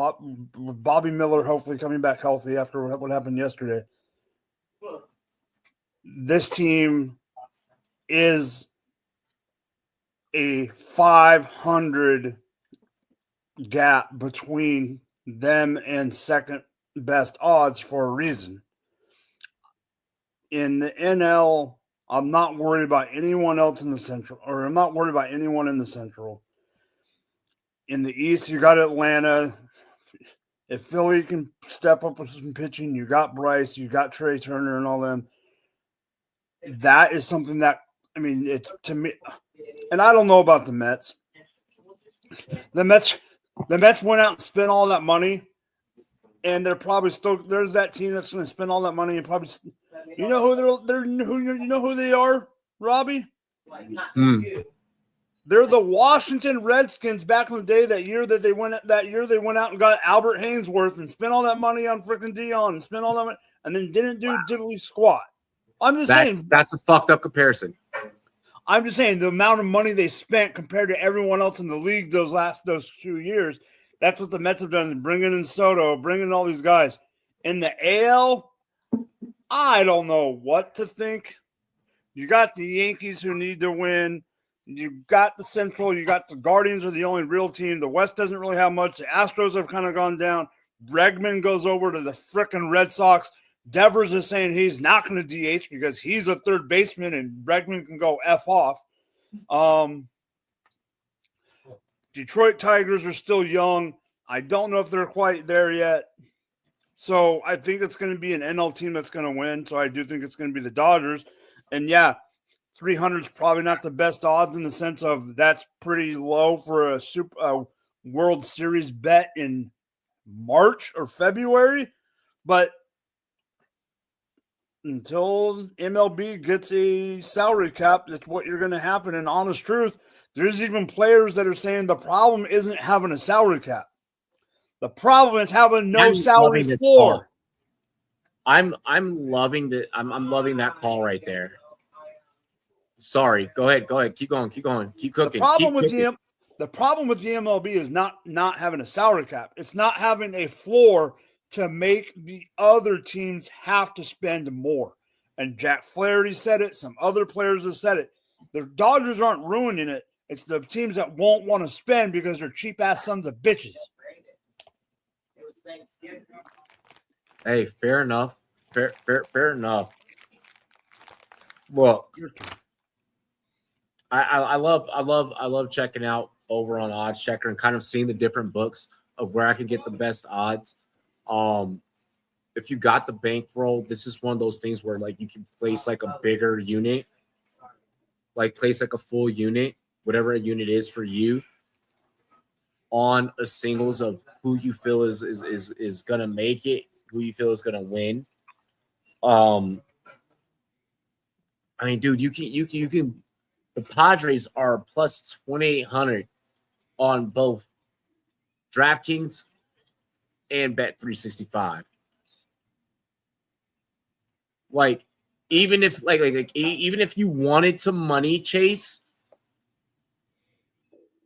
Bobby Miller, hopefully coming back healthy after what happened yesterday. This team is a 500 gap between them and second best odds for a reason. In the NL, I'm not worried about anyone else in the Central, or I'm not worried about anyone in the Central. In the East, you got Atlanta. If Philly can step up with some pitching, you got Bryce, you got Trey Turner and all them. That is something that, it's to me, and I don't know about the Mets. The Mets went out and spent all that money, and they're probably still, there's that team that's going to spend all that money and probably, you know who they are, Robbie? They're the Washington Redskins back in the day. That year they went out and got Albert Hainsworth and spent all that money on freaking Dion and spent all that money and then didn't do diddly squat. I'm just saying that's a fucked up comparison. I'm just saying the amount of money they spent compared to everyone else in the league those 2 years. That's what the Mets have done. Bringing in Soto, bringing in all these guys. In the AL, I don't know what to think. You got the Yankees who need to win. You got the Central. You got the Guardians are the only real team. The West doesn't really have much. The Astros have kind of gone down. Bregman goes over to the frickin' Red Sox. Devers is saying he's not going to DH because he's a third baseman and Bregman can go F off. Detroit Tigers are still young. I don't know if they're quite there yet. So I think it's going to be an NL team that's going to win. So I do think it's going to be the Dodgers. And yeah, 300 is probably not the best odds in the sense of that's pretty low for a World Series bet in March or February. But until MLB gets a salary cap, that's what you're going to happen. And honest truth, there's even players that are saying the problem isn't having a salary cap. The problem is having no salary floor. I'm loving that call right there. Sorry, go ahead. Keep going. Keep cooking. The problem with the MLB is not having a salary cap. It's not having a floor to make the other teams have to spend more. And Jack Flaherty said it. Some other players have said it. The Dodgers aren't ruining it. It's the teams that won't want to spend because they're cheap-ass sons of bitches. Hey, fair enough. Fair enough. Look, I love checking out over on Odds Checker and kind of seeing the different books of where I can get the best odds. if you got the bankroll, this is one of those things where like you can place like a bigger unit, like place like a full unit, whatever a unit is for you, on a singles of who you feel is gonna make it, who you feel is gonna win. I mean, dude, you can. The Padres are plus 2,800 on both DraftKings and Bet365. Like, even if even if you wanted to money chase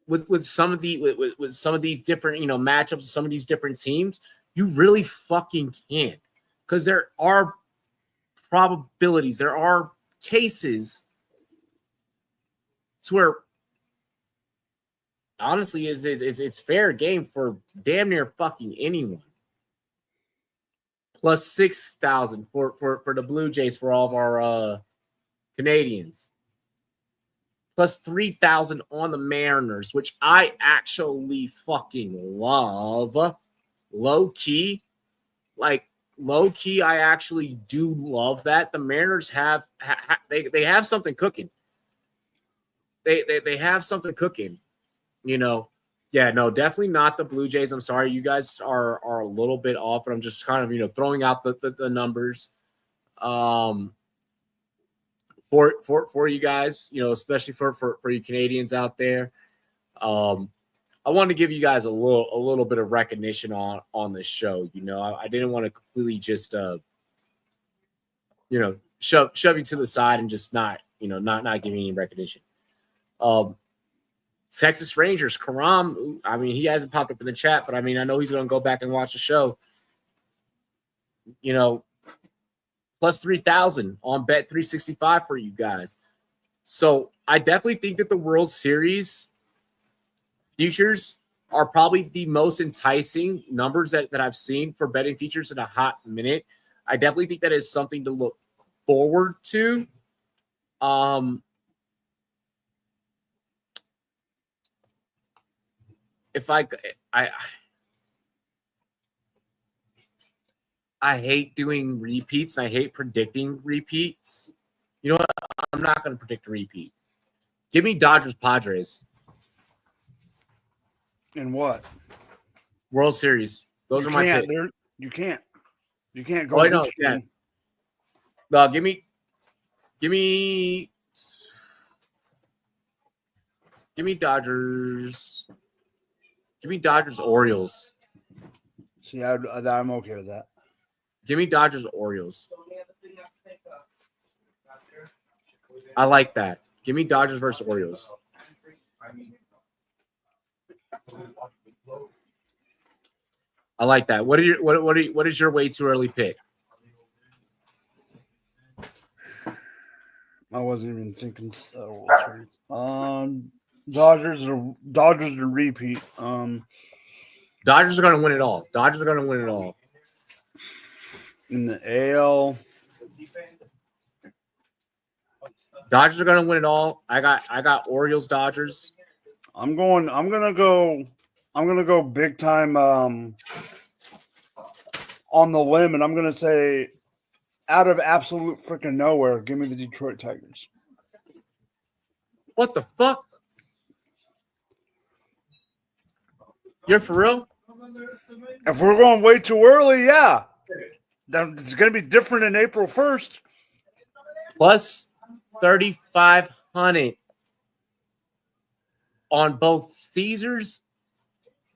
with some of with some of these different matchups of some of these different teams, you really fucking can, because there are probabilities, there are cases to where honestly it's fair game for damn near fucking anyone. Plus 6,000 for the Blue Jays for all of our Canadians. Plus 3,000 on the Mariners, which I actually fucking love. Low key, I actually do love that. The Mariners have they have something cooking. They have something cooking, Yeah, no, definitely not the Blue Jays. I'm sorry, you guys are a little bit off, but I'm just kind of throwing out the numbers for you guys, especially for you Canadians out there. I wanted to give you guys a little bit of recognition on this show. I didn't want to completely just shove you to the side and just not giving any recognition. Texas Rangers, Karam, I mean, he hasn't popped up in the chat, but I mean, I know he's going to go back and watch the show. Plus 3,000 on Bet365 for you guys. So I definitely think that the World Series futures are probably the most enticing numbers that I've seen for betting futures in a hot minute. I definitely think that is something to look forward to. If I hate doing repeats and I hate predicting repeats. You know what? I'm not going to predict a repeat. Give me Dodgers Padres. In what? World Series. Those are my picks. You can't go. Oh, no, yeah. No, give me Dodgers. Give me Dodgers Orioles. See, I'm okay with that. Give me Dodgers Orioles. I like that. Give me Dodgers versus Orioles. I like that. What is your way too early pick? I wasn't even thinking. Dodgers to repeat. Dodgers are going to win it all. In the AL, Dodgers are going to win it all. I got Orioles Dodgers. I'm gonna go big time on the limb, and I'm gonna say out of absolute freaking nowhere, give me the Detroit Tigers. What the fuck? You're for real? If we're going way too early, yeah. It's going to be different in April 1st. Plus 3,500 on both Caesars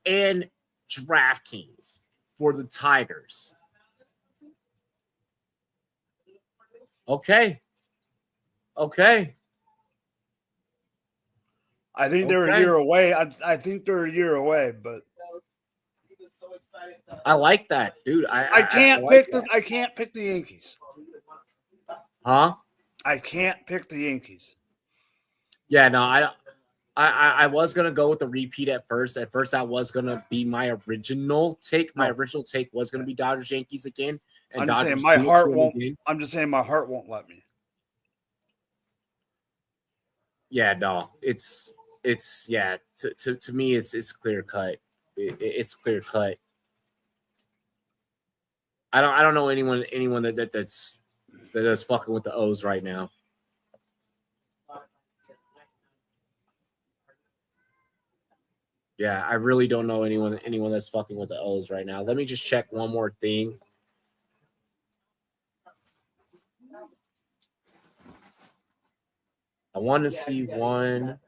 and DraftKings for the Tigers. Okay. I think they're a year away. I think they're a year away, but I like that, dude. I can't pick the Yankees. Huh? I can't pick the Yankees. Yeah, no, I was gonna go with the repeat at first. At first, that was gonna be my original take. My original take was gonna be Dodgers Yankees again. And I'm just saying my heart won't let me. Yeah, no, it's yeah. To me, it's clear cut. It's clear cut. I don't know anyone that's fucking with the O's right now. Yeah, I really don't know anyone that's fucking with the O's right now. Let me just check one more thing. I want to see one.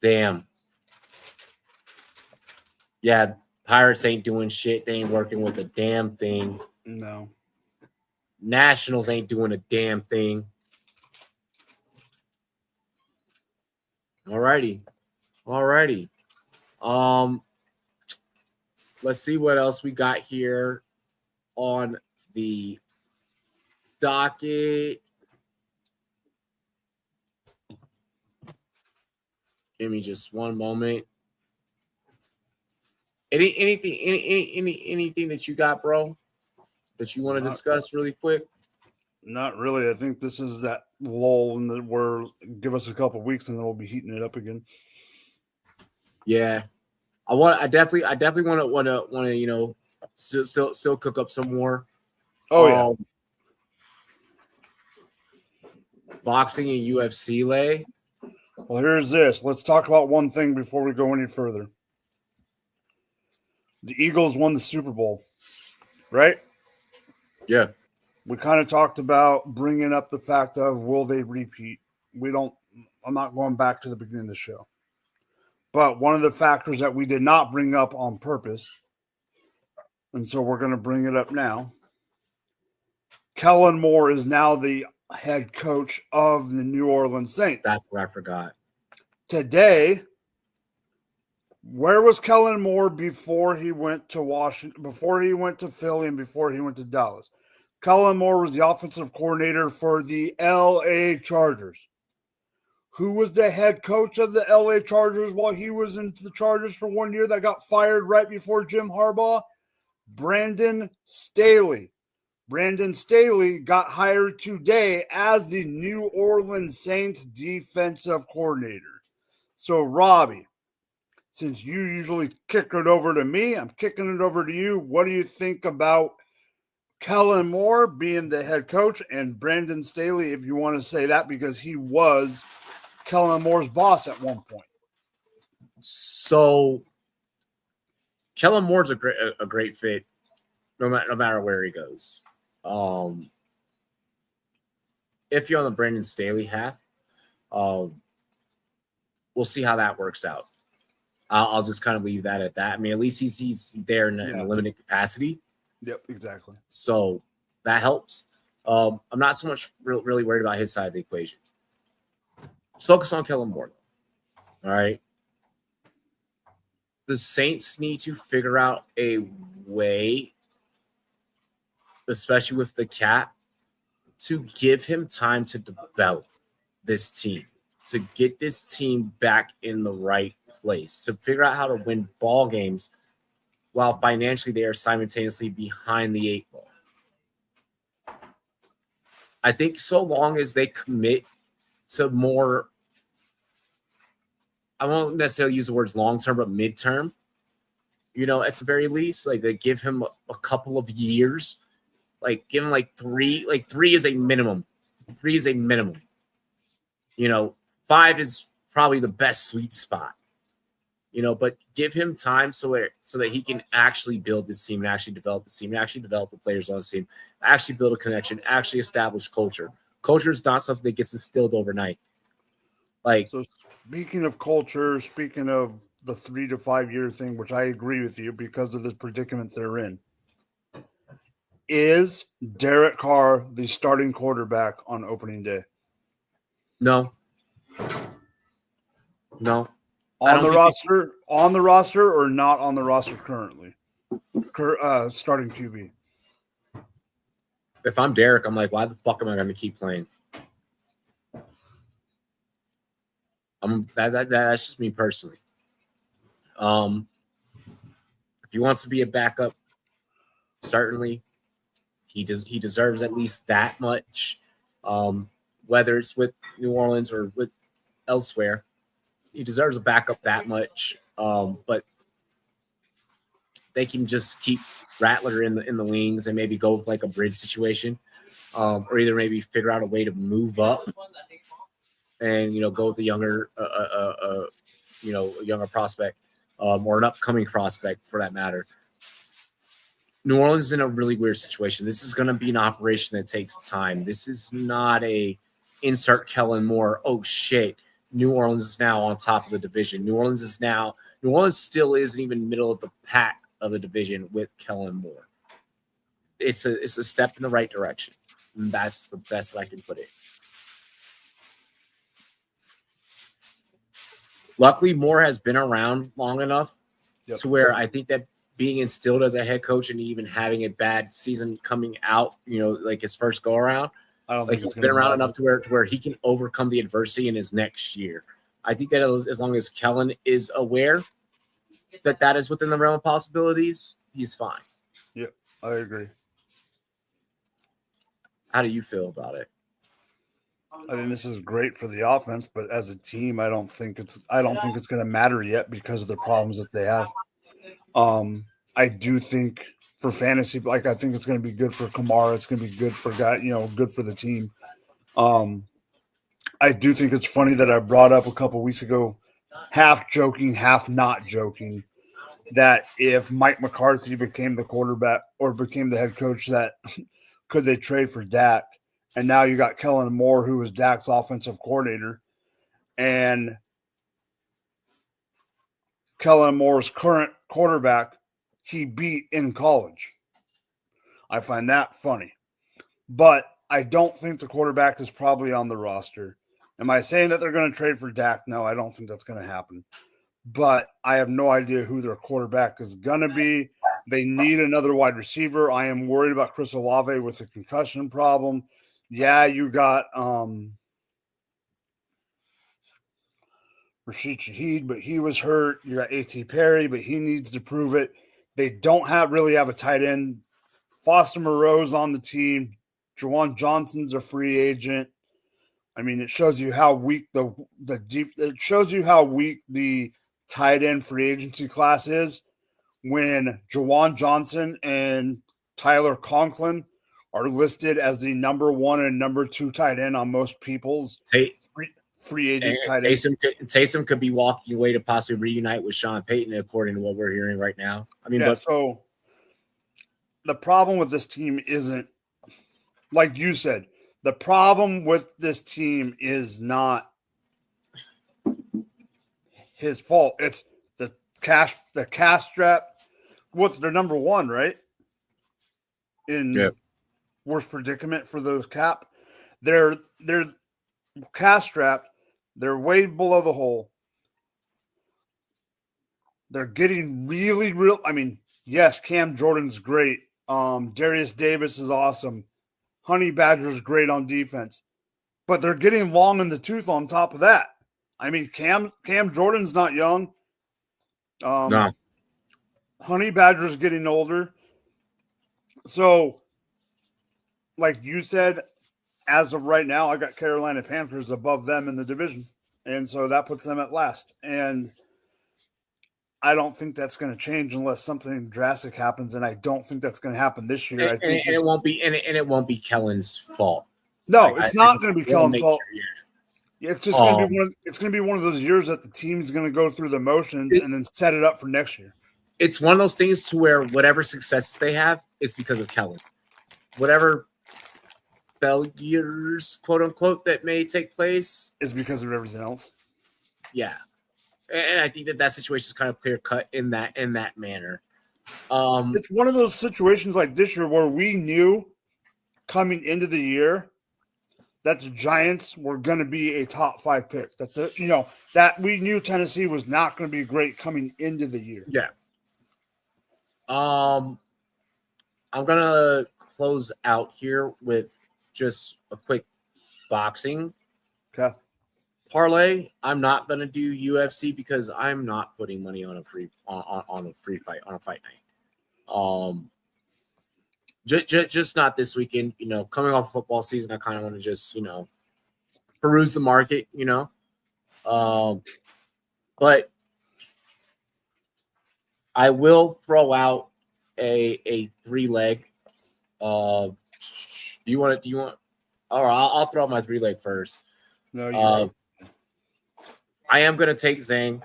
Damn. Yeah, Pirates ain't doing shit. They ain't working with a damn thing. No. Nationals ain't doing a damn thing. Alrighty. Let's see what else we got here on the docket. Give me just one moment. Anything that you got, bro, that you want to discuss really quick? Not really. I think this is that lull, and that we're give us a couple weeks, and then we'll be heating it up again. Yeah, I definitely want to still cook up some more. Oh yeah, boxing and UFC lay. Well, here's this. Let's talk about one thing before we go any further. The Eagles won the Super Bowl, right? Yeah. We kind of talked about bringing up the fact of will they repeat? I'm not going back to the beginning of the show. But one of the factors that we did not bring up on purpose, and so we're going to bring it up now. Kellen Moore is now the head coach of the New Orleans Saints. That's what I forgot. Today, where was Kellen Moore before he went to Washington, before he went to Philly, and before he went to Dallas? Kellen Moore was the offensive coordinator for the LA Chargers. Who was the head coach of the LA Chargers while he was in the Chargers for 1 year that got fired right before Jim Harbaugh? Brandon Staley. Brandon Staley got hired today as the New Orleans Saints defensive coordinator. So, Robbie, since you usually kick it over to me, I'm kicking it over to you. What do you think about Kellen Moore being the head coach and Brandon Staley, if you want to say that, because he was Kellen Moore's boss at one point? So Kellen Moore's a great fit, no matter where he goes. If you're on the Brandon Staley half, we'll see how that works out. I'll just kind of leave that at that. I mean, at least he's there in a limited capacity. Yep, exactly. So that helps. I'm not so much really worried about his side of the equation. Let's focus on Kellen Moore. All right. The Saints need to figure out a way, especially with the cap, to give him time to develop this team, to get this team back in the right place, to figure out how to win ball games while financially they are simultaneously behind the eight ball. I think so long as they commit to more, I won't necessarily use the words long-term, but mid-term, at the very least, like they give him a couple of years, like give him like three is a minimum. 3 is a minimum. 5 is probably the best sweet spot. But give him time so that he can actually build this team and actually develop the team and actually develop the players on the team, actually build a connection, actually establish culture. Culture is not something that gets instilled overnight. So speaking of culture, speaking of the 3 to 5 year thing, which I agree with you because of the predicament they're in, is Derek Carr the starting quarterback on opening day? No. On the roster or not on the roster currently? Starting QB. If I'm Derek, I'm like, why the fuck am I going to keep playing? That's just me personally. If he wants to be a backup, certainly he deserves at least that much. Whether it's with New Orleans or with elsewhere. he deserves a backup that much. But they can just keep Rattler in the wings and maybe go with like a bridge situation, or either maybe figure out a way to move up and go with the younger, a younger prospect, or an upcoming prospect for that matter. New Orleans is in a really weird situation. This is going to be an operation that takes time. This is not a insert Kellen Moore. Oh shit. New Orleans is now on top of the division. New Orleans still isn't even middle of the pack of the division with Kellen Moore. It's a step in the right direction. And that's the best I can put it. Luckily, Moore has been around long enough to where I think that being instilled as a head coach and even having a bad season coming out, like his first go around, I don't think he's been around enough to where he can overcome the adversity in his next year. I think that as long as Kellen is aware that is within the realm of possibilities, he's fine. Yep, I agree. How do you feel about it? I think this is great for the offense, but as a team, I don't think it's going to matter yet because of the problems that they have. I do think for fantasy, I think it's going to be good for Kamara. It's going to be good for good for the team. I do think it's funny that I brought up a couple weeks ago, half joking, half not joking, that if Mike McCarthy became the quarterback or became the head coach, that could they trade for Dak? And now you got Kellen Moore, who was Dak's offensive coordinator, and Kellen Moore's current quarterback he beat in college. I find that funny. But I don't think the quarterback is probably on the roster. Am I saying that they're going to trade for Dak? No, I don't think that's going to happen. But I have no idea who their quarterback is going to be. They need another wide receiver. I am worried about Chris Olave with a concussion problem. Yeah, you got Rashid Shaheed, but he was hurt. You got A.T. Perry, but he needs to prove it. They don't really have a tight end. Foster Moreau's on the team. Juwan Johnson's a free agent. I mean, it shows you how weak it shows you how weak the tight end free agency class is when Juwan Johnson and Tyler Conklin are listed as the number 1 and number 2 tight end on most people's free agent tight end. Taysom could be walking away to possibly reunite with Sean Payton, according to what we're hearing right now. I mean, so the problem with this team isn't, like you said, the problem with this team is not his fault. It's the cash strap. What's their number 1, right? Worst predicament for those cap. They're cash strapped. They're way below the hole. They're getting really real. I mean, yes, Cam Jordan's great. Darius Davis is awesome. Honey Badger's great on defense. But they're getting long in the tooth on top of that. I mean, Cam Jordan's not young. No. Honey Badger's getting older. So, like you said, as of right now, I got Carolina Panthers above them in the division. And so that puts them at last. And I don't think that's going to change unless something drastic happens. And I don't think that's going to happen this year. I think it won't be, and it won't be Kellen's fault. No, it's not going to be Kellen's fault. It's just going to be it's going to be one of those years that the team's going to go through the motions and then set it up for next year. It's one of those things to where whatever successes they have, it's because of Kellen. Whatever failures, quote unquote, that may take place is because of everything else. Yeah, and I think that situation is kind of clear cut in that manner. It's one of those situations like this year where we knew coming into the year that the Giants were going to be a top 5 pick. That we knew Tennessee was not going to be great coming into the year. Yeah. I'm gonna close out here with just a quick boxing parlay. I'm not gonna do UFC because I'm not putting money on a free fight on a fight night. Just not this weekend. Coming off football season, I kind of want to just peruse the market. But I will throw out a 3-leg. Do you want? All right, I'll throw out my 3-leg first. No, you're right. I am going to take Zhang.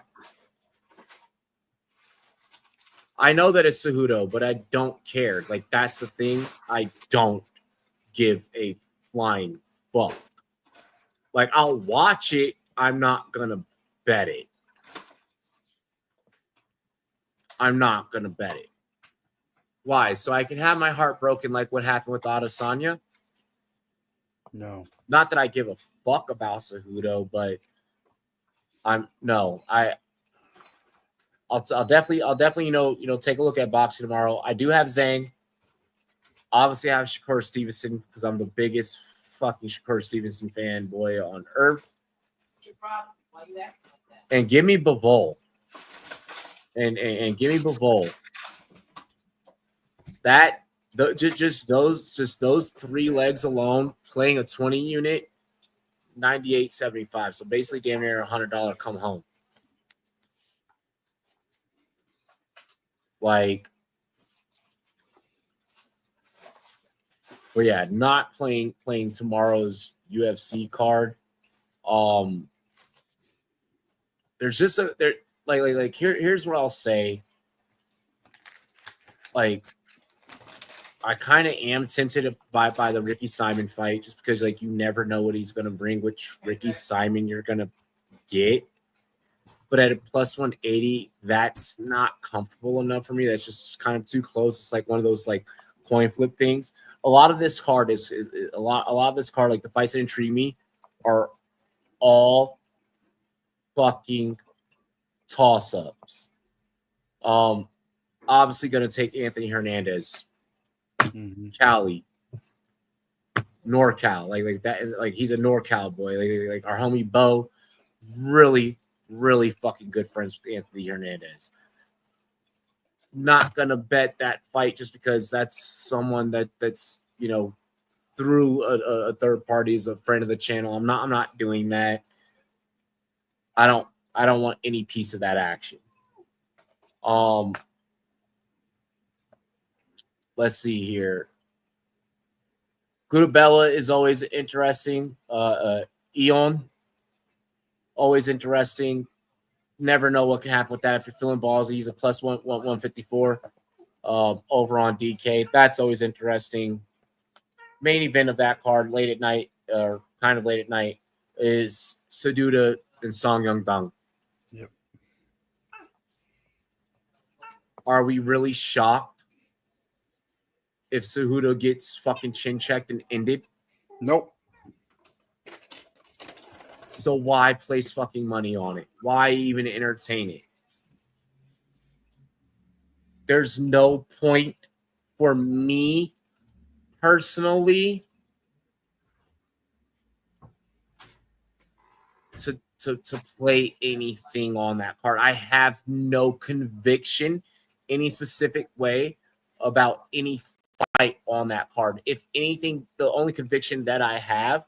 I know that it's Cejudo, but I don't care. Like, that's the thing. I don't give a flying fuck. Like, I'll watch it. I'm not going to bet it. I'm not going to bet it. Why? So I can have my heart broken like what happened with Adesanya? No. Not that I give a fuck about Cejudo, but I'll definitely take a look at boxing tomorrow. I do have Zhang. Obviously, I have Shakur Stevenson because I'm the biggest fucking Shakur Stevenson fanboy on earth. And give me Bivol. And give me Bivol. Just those 3 legs alone, playing a 20 unit, 98.75. So basically, damn near $100 come home. Like, but yeah, not playing tomorrow's UFC card. There's just here's what I'll say. Like, I kind of am tempted by the Ricky Simon fight just because, like, you never know what he's going to bring, which Ricky Simon you're going to get. But at a plus 180, that's not comfortable enough for me. That's just kind of too close. It's like one of those, like, coin flip things. A lot of this card is a lot of this card, like the fights that intrigue me, are all fucking toss-ups. Obviously going to take Anthony Hernandez. Cali, NorCal, like that, like he's a NorCal boy. Like our homie Bo, really fucking good friends with Anthony Hernandez. Not gonna bet that fight just because that's someone that's through a third party as a friend of the channel. I'm not doing that. I don't want any piece of that action. Let's see here. Gudabella is always interesting. Eon, always interesting. Never know what can happen with that. If you're feeling ballsy, he's a plus 154 over on DK. That's always interesting. Main event of that card, late at night, or kind of late at night, is Saduda and Song Young Dong. Yep. Are we really shocked if Cejudo gets fucking chin checked and ended? Nope. So why place fucking money on it? Why even entertain it? There's no point for me personally to play anything on that card. I have no conviction any specific way about any fight on that card. If anything, the only conviction that I have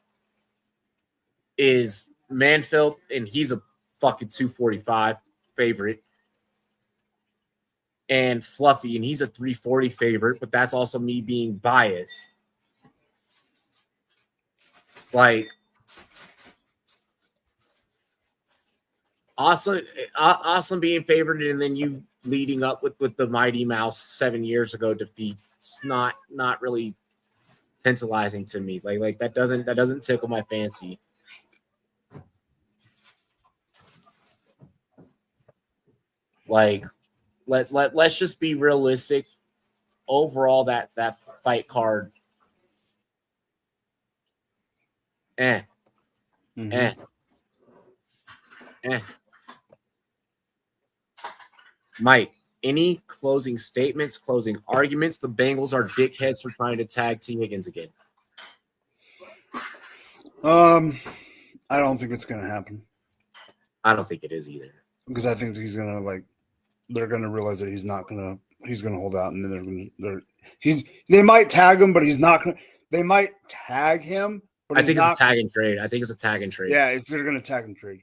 is Manfield, and he's a fucking 245 favorite, and Fluffy, and he's a 340 favorite, but that's also me being biased. Like, awesome being favored, and then you leading up with the Mighty Mouse 7 years ago defeat. It's not really tantalizing to me. Like that doesn't tickle my fancy. Like, let's just be realistic. Overall, that fight card, Mike, any closing statements, closing arguments? The Bengals are dickheads for trying to tag T. Higgins again. I don't think it's going to happen. I don't think it is either. Because I think he's going to, they're going to realize that he's going to hold out, and then they might tag him, but he's not going to. They might tag him, but I think it's a tag and trade. Yeah, they're going to tag and trade.